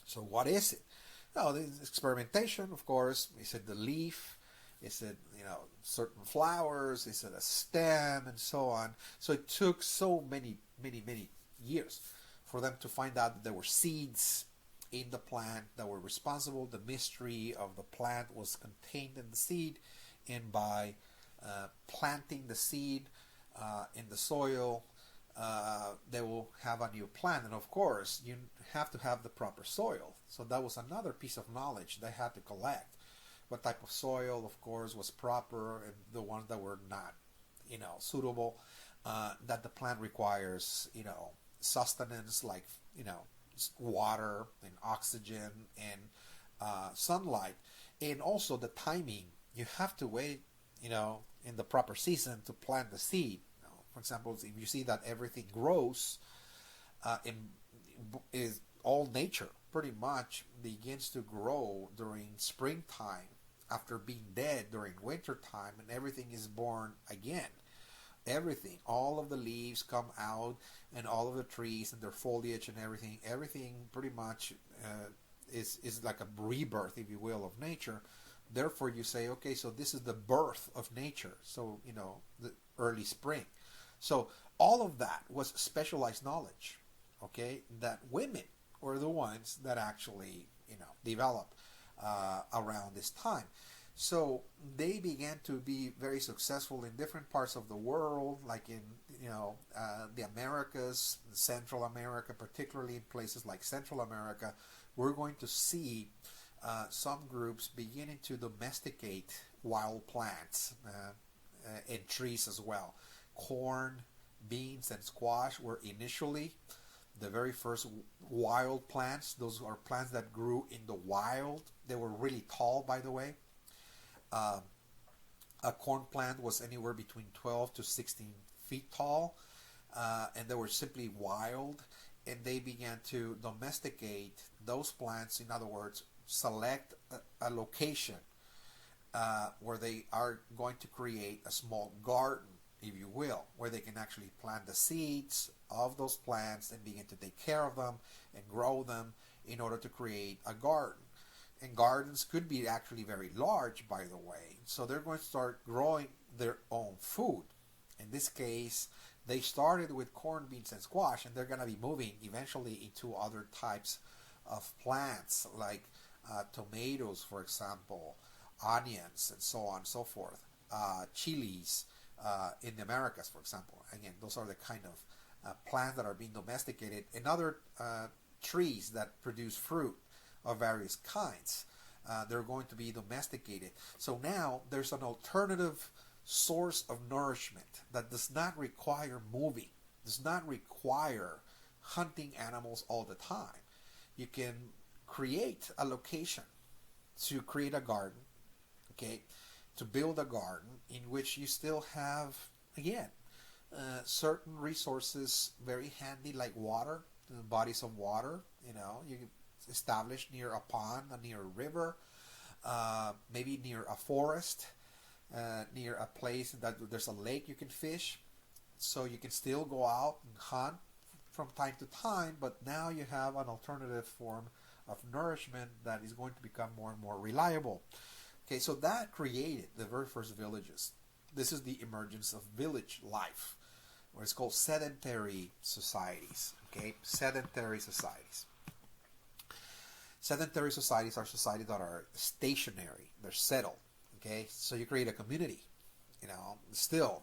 So what is it? There's experimentation, of course. Is it the leaf? Is it, certain flowers? Is it a stem? And so on. So it took so many, many, many years for them to find out that there were seeds in the plant that were responsible. The mystery of the plant was contained in the seed, and by planting the seed in the soil, they will have a new plant. And of course, you have to have the proper soil. So that was another piece of knowledge they had to collect. What type of soil, of course, was proper, and the ones that were not, suitable, that the plant requires, sustenance, like, water and oxygen and sunlight, and also the timing. You have to wait, in the proper season to plant the seed. For example, if you see that everything grows, is all nature pretty much begins to grow during springtime, after being dead during winter time, and everything is born again. Everything, all of the leaves come out, and all of the trees and their foliage and everything pretty much is like a rebirth, if you will, of nature. Therefore, you say, okay, so this is the birth of nature. So, the early spring. So all of that was specialized knowledge, okay, that women were the ones that actually, developed around this time. So they began to be very successful in different parts of the world, like in the Americas, Central America, particularly in places like Central America. We're going to see some groups beginning to domesticate wild plants and trees as well. Corn, beans, and squash were initially the very first wild plants. Those are plants that grew in the wild. They were really tall, by the way. A corn plant was anywhere between 12 to 16 feet tall, and they were simply wild. And they began to domesticate those plants. In other words, select a location where they are going to create a small garden, if you will, where they can actually plant the seeds of those plants and begin to take care of them and grow them in order to create a garden. And gardens could be actually very large, by the way. So they're going to start growing their own food. In this case, they started with corn, beans, and squash, and they're going to be moving eventually into other types of plants, like tomatoes, for example, onions, and so on and so forth. Chilies in the Americas, for example. Again, those are the kind of plants that are being domesticated, and other trees that produce fruit of various kinds. They're going to be domesticated. So now there's an alternative source of nourishment that does not require moving, does not require hunting animals all the time. You can create a location to create a garden, okay, to build a garden in which you still have, again, certain resources very handy, like water, bodies of water. You establish near a pond, near a river, maybe near a forest, near a place that there's a lake you can fish. So you can still go out and hunt from time to time, but now you have an alternative form of nourishment that is going to become more and more reliable. Okay, so that created the very first villages. This is the emergence of village life, what is called sedentary societies. Okay, sedentary societies. Sedentary societies are societies that are stationary. They're settled. Okay, so you create a community. Still,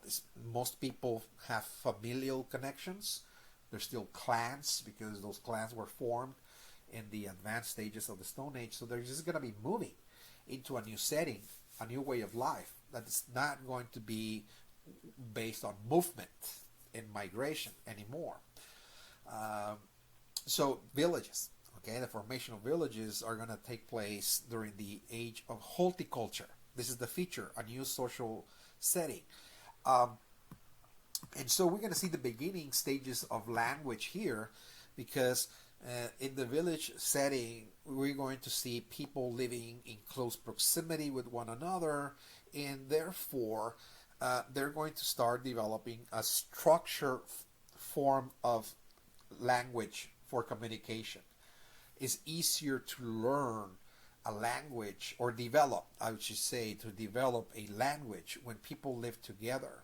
most people have familial connections. There's still clans, because those clans were formed in the advanced stages of the Stone Age. So they're just going to be moving into a new setting, a new way of life that is not going to be based on movement and migration anymore. So villages, okay, the formation of villages are going to take place during the age of horticulture. This is the feature, a new social setting. And so we're going to see the beginning stages of language here, because in the village setting, we're going to see people living in close proximity with one another, and therefore they're going to start developing a structured form of language for communication. It's easier to learn a language, or develop, I should say, to develop a language when people live together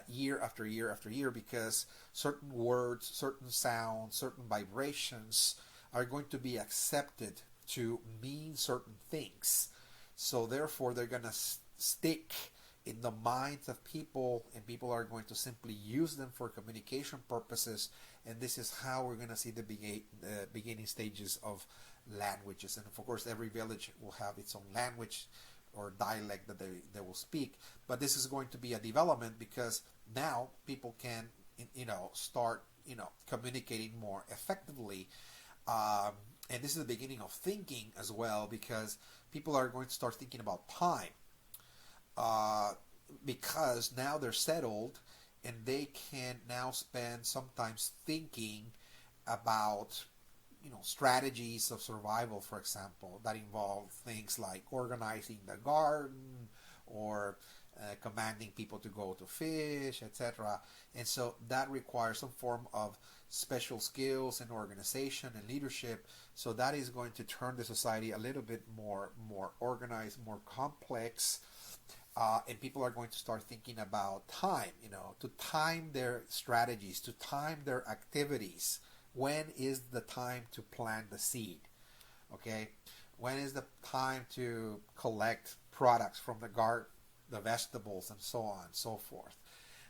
year after year after year, because certain words, certain sounds, certain vibrations are going to be accepted to mean certain things. So therefore they're going to stick in the minds of people, and people are going to simply use them for communication purposes. And this is how we're going to see the beginning stages of languages. And of course, every village will have its own language or dialect that they will speak. But this is going to be a development, because now people can, start, communicating more effectively. And this is the beginning of thinking as well, because people are going to start thinking about time. Because now they're settled, and they can now spend sometimes thinking about strategies of survival, for example, that involve things like organizing the garden, or commanding people to go to fish, etc. And so that requires some form of special skills and organization and leadership. So that is going to turn the society a little bit more organized, more complex. And people are going to start thinking about time, to time their strategies, to time their activities. When is the time to plant the seed? Okay? When is the time to collect products from the garden, the vegetables, and so on and so forth.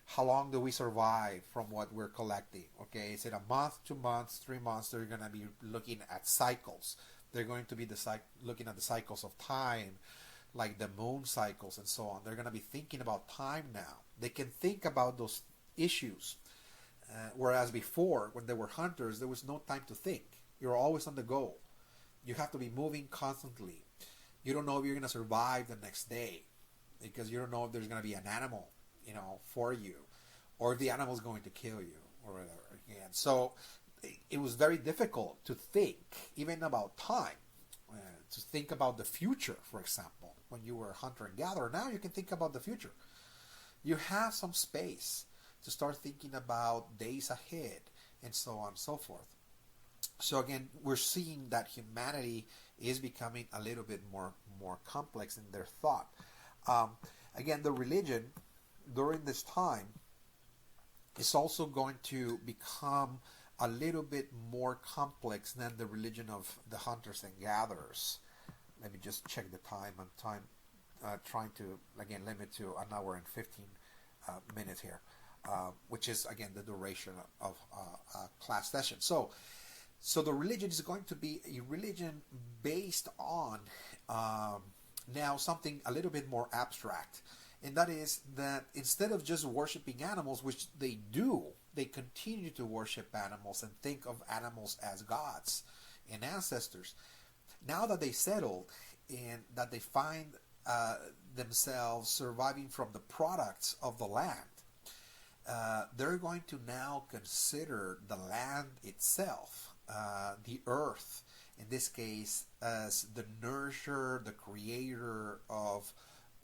How long do we survive from what we're collecting? Okay, is it a month, 2 months, 3 months? They're going to be looking at cycles. They're going to be looking at the cycles of time, like the moon cycles and so on. They're going to be thinking about time now. They can think about those issues. Whereas before, when they were hunters, there was no time to think. You're always on the go. You have to be moving constantly. You don't know if you're going to survive the next day because you don't know if there's going to be an animal, for you, or if the animal is going to kill you or whatever. Again, so it was very difficult to think even about time, to think about the future. For example, when you were a hunter and gatherer, now you can think about the future. You have some space to start thinking about days ahead and so on and so forth. So again, we're seeing that humanity is becoming a little bit more complex in their thought. Again, the religion during this time is also going to become a little bit more complex than the religion of the hunters and gatherers. Let me just check the time. I'm trying to, again, limit to an hour and 15 minutes here, which is, again, the duration of a class session. So the religion is going to be a religion based on now something a little bit more abstract. And that is that instead of just worshiping animals, which they do, they continue to worship animals and think of animals as gods and ancestors. Now that they settled and that they find themselves surviving from the products of the land, they're going to now consider the land itself, the earth, in this case, as the nourisher, the creator of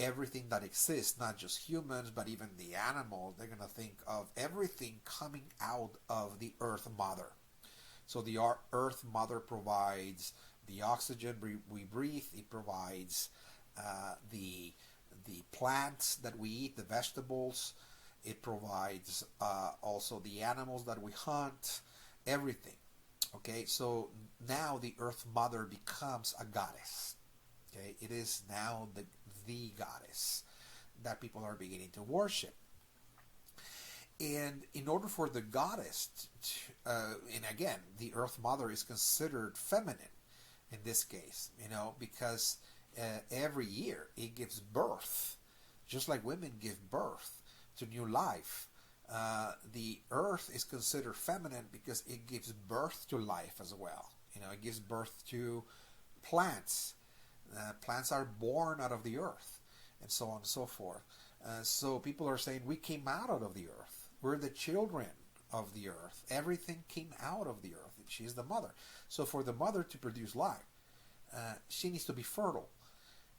everything that exists, not just humans, but even the animal. They're going to think of everything coming out of the Earth Mother. So the Earth Mother provides the oxygen we breathe. It provides the plants that we eat, the vegetables. It provides also the animals that we hunt, everything. Okay, so now the Earth Mother becomes a goddess. Okay, it is now the goddess that people are beginning to worship. And in order for the goddess to, and again, the Earth Mother is considered feminine in this case, because every year it gives birth, just like women give birth to new life. The earth is considered feminine because it gives birth to life as well. It gives birth to plants. Plants are born out of the earth, and so on and so forth. So people are saying, we came out of the earth. We're the children of the earth. Everything came out of the earth. She is the mother. So for the mother to produce life, she needs to be fertile.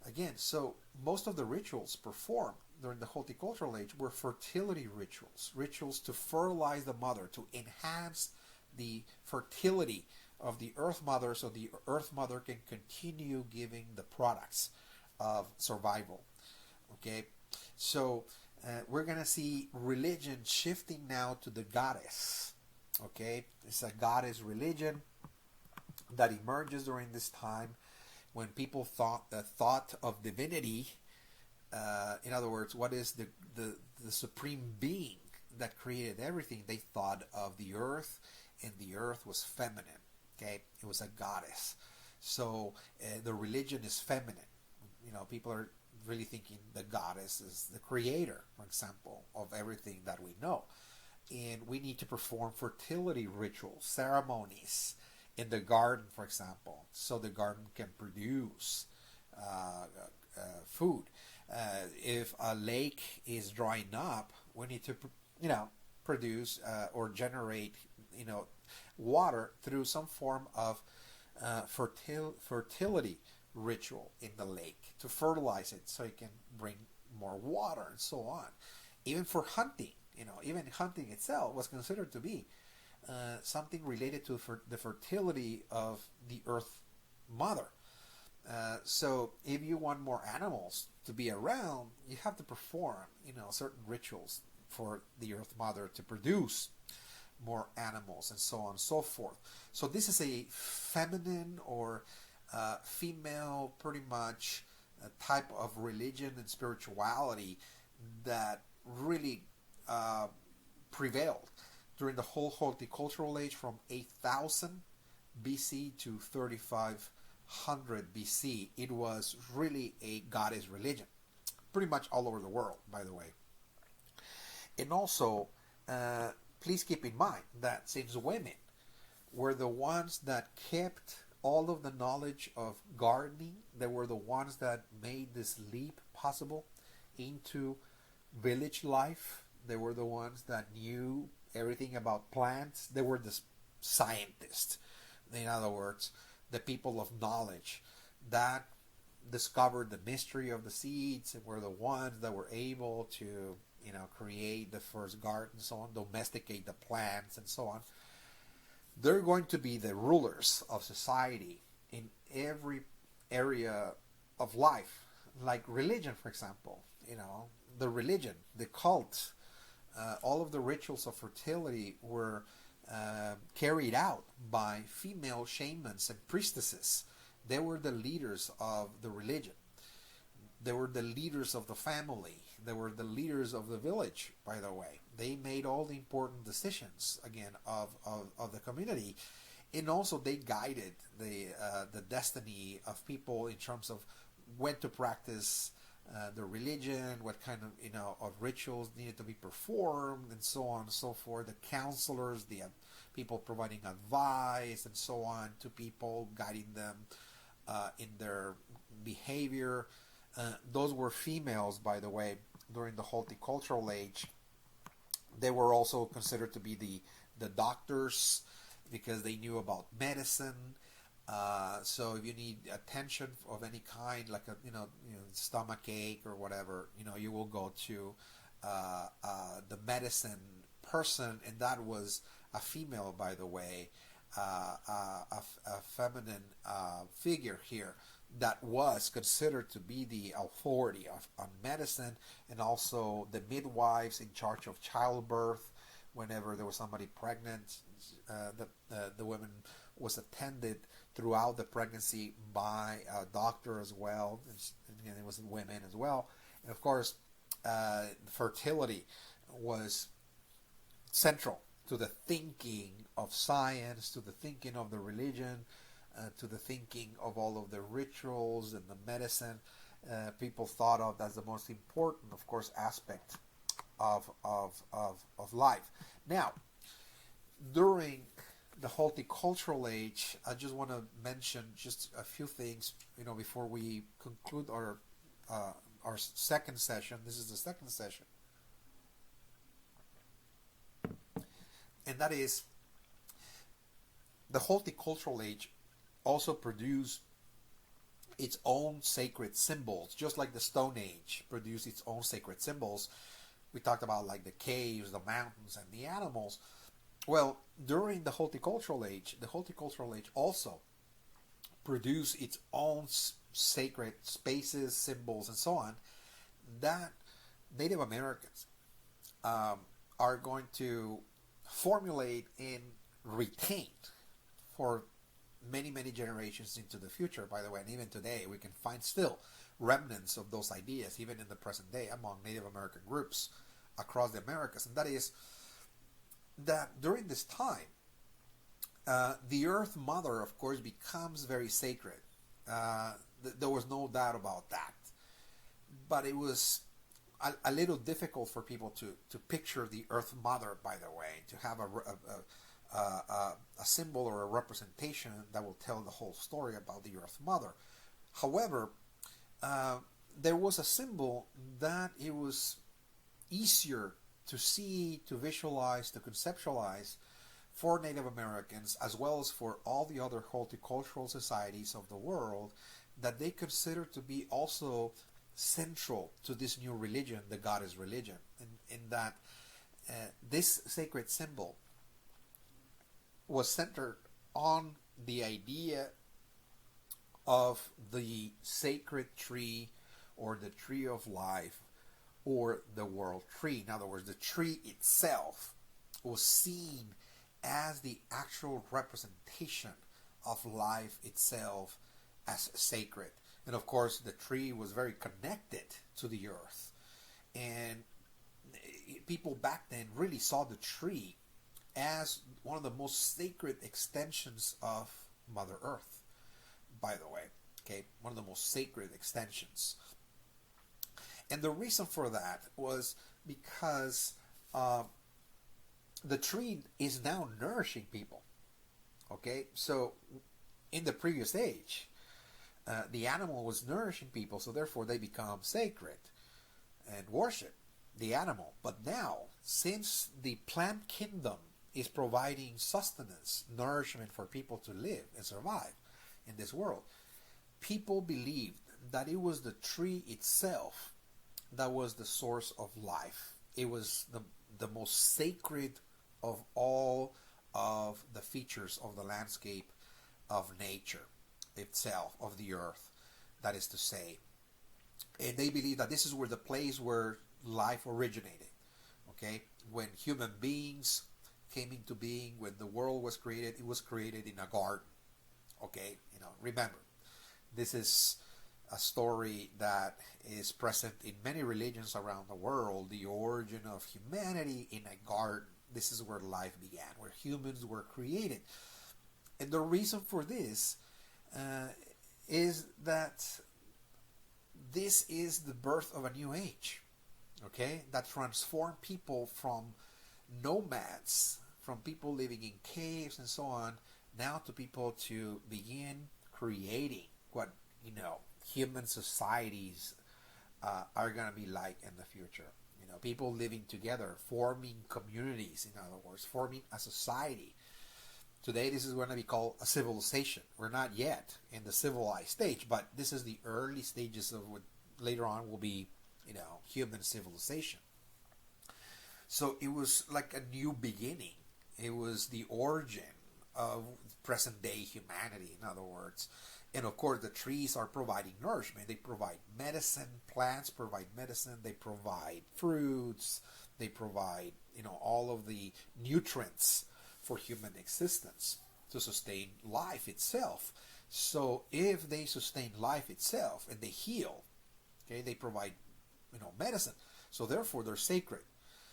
Again, so most of the rituals performed during the Horticultural Age were fertility rituals. Rituals to fertilize the mother, to enhance the fertility of the Earth Mother, so the Earth Mother can continue giving the products of survival. Okay, so we're going to see religion shifting now to the goddess. Okay, it's a goddess religion that emerges during this time when people thought of divinity. In other words, what is the supreme being that created everything? They thought of the earth, and the earth was feminine. Okay, it was a goddess. So the religion is feminine. People are really thinking the goddess is the creator, for example, of everything that we know. And we need to perform fertility rituals, ceremonies in the garden, for example, so the garden can produce food. If a lake is drying up, we need to, produce or generate, water through some form of fertility ritual in the lake to fertilize it so it can bring more water and so on. Even for hunting, even hunting itself was considered to be something related to the fertility of the Earth Mother. So if you want more animals to be around, you have to perform, certain rituals for the Earth Mother to produce more animals and so on and so forth. So this is a feminine or female, pretty much type of religion and spirituality that really prevailed during the whole Horticultural Age from 8000 BC to 3500 BC. It was really a goddess religion, pretty much all over the world, by the way. And also, please keep in mind that since women were the ones that kept all of the knowledge of gardening, they were the ones that made this leap possible into village life. They were the ones that knew everything about plants. They were the scientists, in other words, the people of knowledge that discovered the mystery of the seeds and were the ones that were able to, create the first garden and so on, domesticate the plants and so on. They're going to be the rulers of society in every area of life, like religion, for example. The religion, the cult, all of the rituals of fertility were carried out by female shamans and priestesses. They were the leaders of the religion. They were the leaders of the family. They were the leaders of the village, by the way. They made all the important decisions, again, of the community. And also they guided the destiny of people in terms of when to practice the religion, what kind of rituals needed to be performed, and so on and so forth. The counselors, the people providing advice and so on to people, guiding them in their behavior. Those were females, by the way, during the Horticultural Age. They were also considered to be the doctors because they knew about medicine. So if you need attention of any kind, like a stomach ache or whatever, you will go to the medicine person, and that was a female, by the way, a feminine figure here that was considered to be the authority on medicine, and also the midwives in charge of childbirth. Whenever there was somebody pregnant, the woman was attended throughout the pregnancy by a doctor as well, and it was women as well. And of course, fertility was central to the thinking of science, to the thinking of the religion, to the thinking of all of the rituals and the medicine. People thought of as the most important, of course, aspect of life. Now, during the Horticultural Age, I just want to mention just a few things, before we conclude our second session. This is the second session, and that is the Horticultural Age also produced its own sacred symbols, just like the Stone Age produced its own sacred symbols. We talked about like the caves, the mountains, and the animals. Well, during the Horticultural Age also produced its own sacred spaces, symbols, and so on that Native Americans are going to formulate and retain for many, many generations into the future, by the way. And even today, we can find still remnants of those ideas, even in the present day, among Native American groups across the Americas. And that is that during this time, the Earth Mother, of course, becomes very sacred. There was no doubt about that. But it was a little difficult for people to picture the Earth Mother, by the way, to have a symbol or a representation that will tell the whole story about the Earth Mother. However, there was a symbol that it was easier to see, to visualize, to conceptualize for Native Americans, as well as for all the other horticultural societies of the world, that they consider to be also central to this new religion, the goddess religion, in that this sacred symbol was centered on the idea of the sacred tree, or the tree of life, or the world tree. In other words, the tree itself was seen as the actual representation of life itself as sacred. And of course, the tree was very connected to the earth. And people back then really saw the tree as one of the most sacred extensions of Mother Earth, by the way. Okay, one of the most sacred extensions. And the reason for that was because the tree is now nourishing people. Okay, so in the previous age, the animal was nourishing people, so therefore they become sacred and worship the animal. But now, since the plant kingdom is providing sustenance, nourishment for people to live and survive in this world, people believed that it was the tree itself that was the source of life. It was the most sacred of all of the features of the landscape of nature itself, of the earth, that is to say. And they believe that this is where the place where life originated. Okay, when human beings came into being, when the world was created, it was created in a garden. Okay, remember, this is a story that is present in many religions around the world. The origin of humanity in a garden. This is where life began, where humans were created. And the reason for this is that this is the birth of a new age, okay, that transformed people from nomads, from people living in caves and so on, now to people to begin creating what, human societies are going to be like in the future. People living together, forming communities, in other words, forming a society. Today, this is going to be called a civilization. We're not yet in the civilized stage, but this is the early stages of what later on will be, human civilization. So it was like a new beginning. It was the origin of present day humanity, in other words. And of course, the trees are providing nourishment. They provide medicine. Plants provide medicine. They provide fruits. They provide, all of the nutrients for human existence to sustain life itself. So if they sustain life itself and they heal, okay, they provide, medicine. So therefore, they're sacred.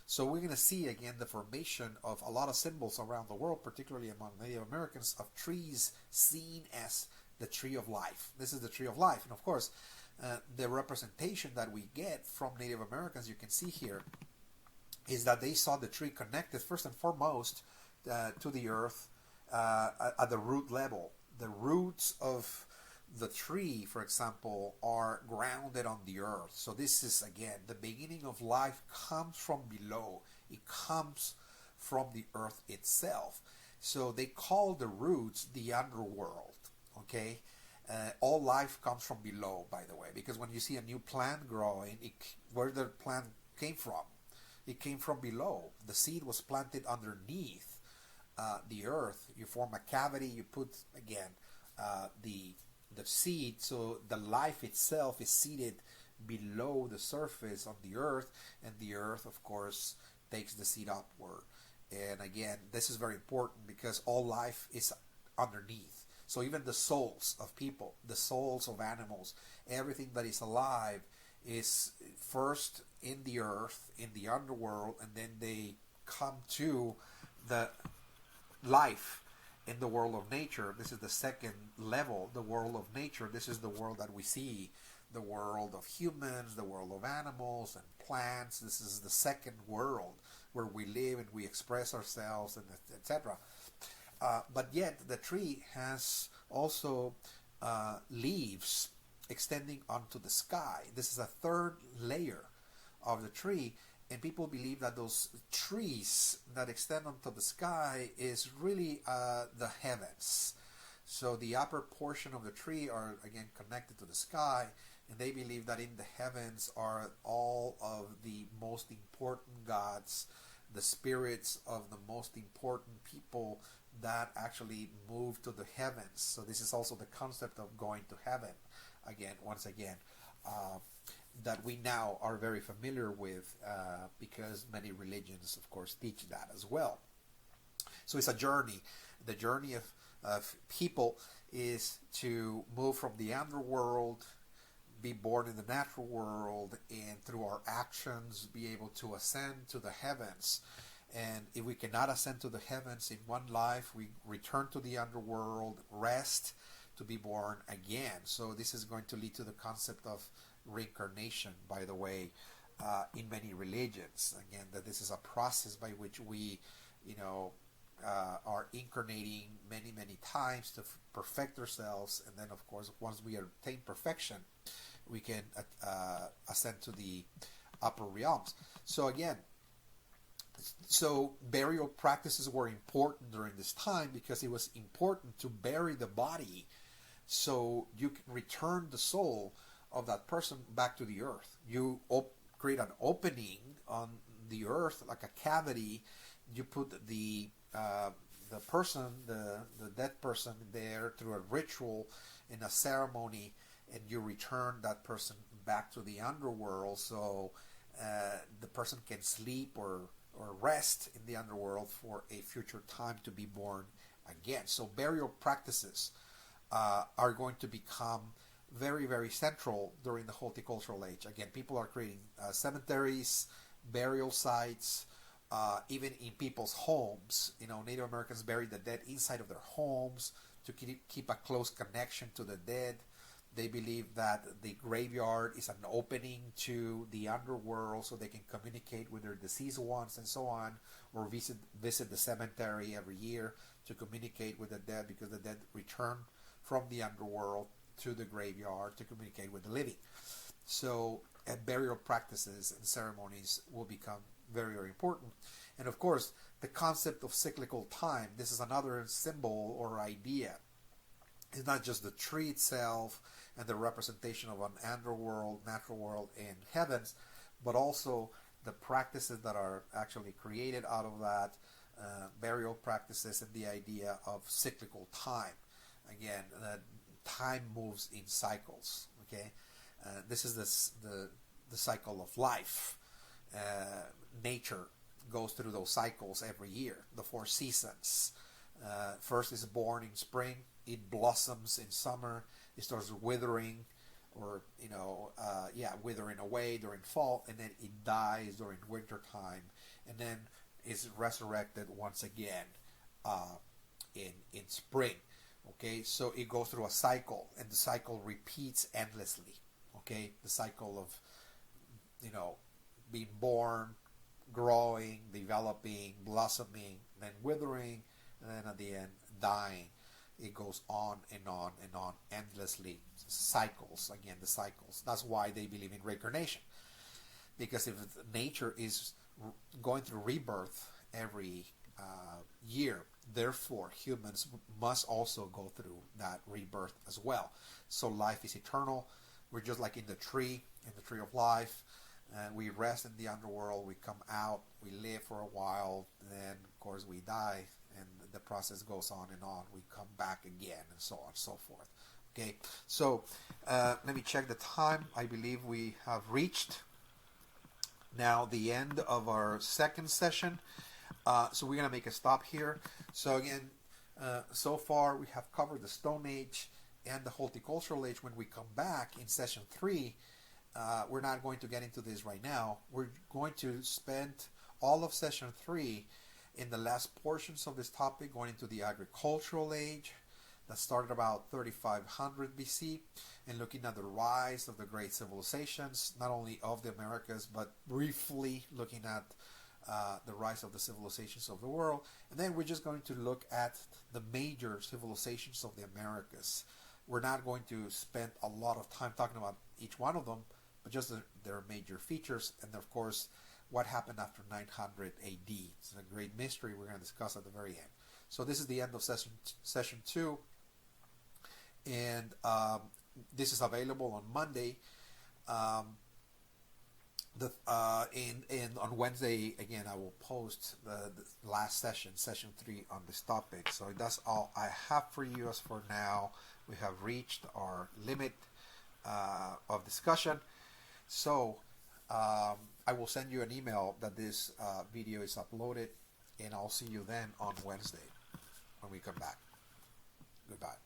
So we're going to see again the formation of a lot of symbols around the world, particularly among Native Americans, of trees seen as the tree of life. This is the tree of life. And of course, the representation that we get from Native Americans, you can see here, is that they saw the tree connected first and foremost to the earth at the root level. The roots of the tree, for example, are grounded on the earth. So this is, again, the beginning of life comes from below. It comes from the earth itself. So they call the roots the underworld. Okay, all life comes from below, by the way, because when you see a new plant growing, where the plant came from, it came from below. The seed was planted underneath the earth. You form a cavity, you put again the seed, so the life itself is seated below the surface of the earth, and the earth, of course, takes the seed upward. And again, this is very important because all life is underneath. So even the souls of people, the souls of animals, everything that is alive is first in the earth, in the underworld, and then they come to the life in the world of nature. This is the second level, the world of nature. This is the world that we see, the world of humans, the world of animals and plants. This is the second world where we live and we express ourselves, and etc. But yet the tree has also leaves extending onto the sky. This is a third layer of the tree, and people believe that those trees that extend onto the sky is really the heavens. So the upper portion of the tree are again connected to the sky, and they believe that in the heavens are all of the most important gods, the spirits of the most important people that actually move to the heavens. So this is also the concept of going to heaven, once again, that we now are very familiar with because many religions, of course, teach that as well. So it's a journey. The journey of people is to move from the underworld be born in the natural world and through our actions be able to ascend to the heavens. And if we cannot ascend to the heavens in one life, we return to the underworld, rest, to be born again. So this is going to lead to the concept of reincarnation, by the way, in many religions. Again, that this is a process by which we, are incarnating many, many times to perfect ourselves. And then, of course, once we attain perfection, we can ascend to the upper realms. So again, burial practices were important during this time because it was important to bury the body so you can return the soul of that person back to the earth. You create an opening on the earth, like a cavity. You put the person, the dead person there through a ritual in a ceremony, and you return that person back to the underworld so the person can sleep or rest in the underworld for a future time to be born again. So burial practices are going to become very, very central during the Horticultural Age. Again, people are creating cemeteries, burial sites, even in people's homes. Native Americans bury the dead inside of their homes to keep a close connection to the dead. They believe that the graveyard is an opening to the underworld so they can communicate with their deceased ones and so on, or visit the cemetery every year to communicate with the dead, because the dead return from the underworld to the graveyard to communicate with the living. So burial practices and ceremonies will become very, very important. And of course, the concept of cyclical time, this is another symbol or idea. It's not just the tree itself and the representation of an underworld, natural world, and heavens, but also the practices that are actually created out of that, burial practices, and the idea of cyclical time. Again, time moves in cycles. Okay, this is the cycle of life. Nature goes through those cycles every year. The 4 seasons. First is born in spring. It blossoms in summer. It starts withering, or withering away during fall, and then it dies during winter time, and then is resurrected once again in spring. Okay, so it goes through a cycle, and the cycle repeats endlessly. Okay, the cycle of being born, growing, developing, blossoming, then withering, and then at the end dying. It goes on and on and on endlessly. Cycles, again, the cycles. That's why they believe in reincarnation. Because if nature is going through rebirth every year, therefore humans must also go through that rebirth as well. So life is eternal. We're just like in the tree of life. We rest in the underworld, we come out, we live for a while, then of course we die, and the process goes on and on. We come back again, and so on and so forth. Okay, so let me check the time. I believe we have reached now the end of our second session. So we're going to make a stop here. So again, so far we have covered the Stone Age and the Horticultural Age. When we come back in session 3, we're not going to get into this right now. We're going to spend all of session 3 in the last portions of this topic, going into the Agricultural Age that started about 3500 BC, and looking at the rise of the great civilizations, not only of the Americas, but briefly looking at the rise of the civilizations of the world. And then we're just going to look at the major civilizations of the Americas. We're not going to spend a lot of time talking about each one of them, but just their major features, and of course what happened after 900 AD. It's a great mystery we're going to discuss at the very end. So this is the end of session 2, and this is available on Monday. And on Wednesday, again, I will post the last session 3, on this topic. So that's all I have for you as for now. We have reached our limit of discussion. So I will send you an email that this video is uploaded, and I'll see you then on Wednesday when we come back. Goodbye.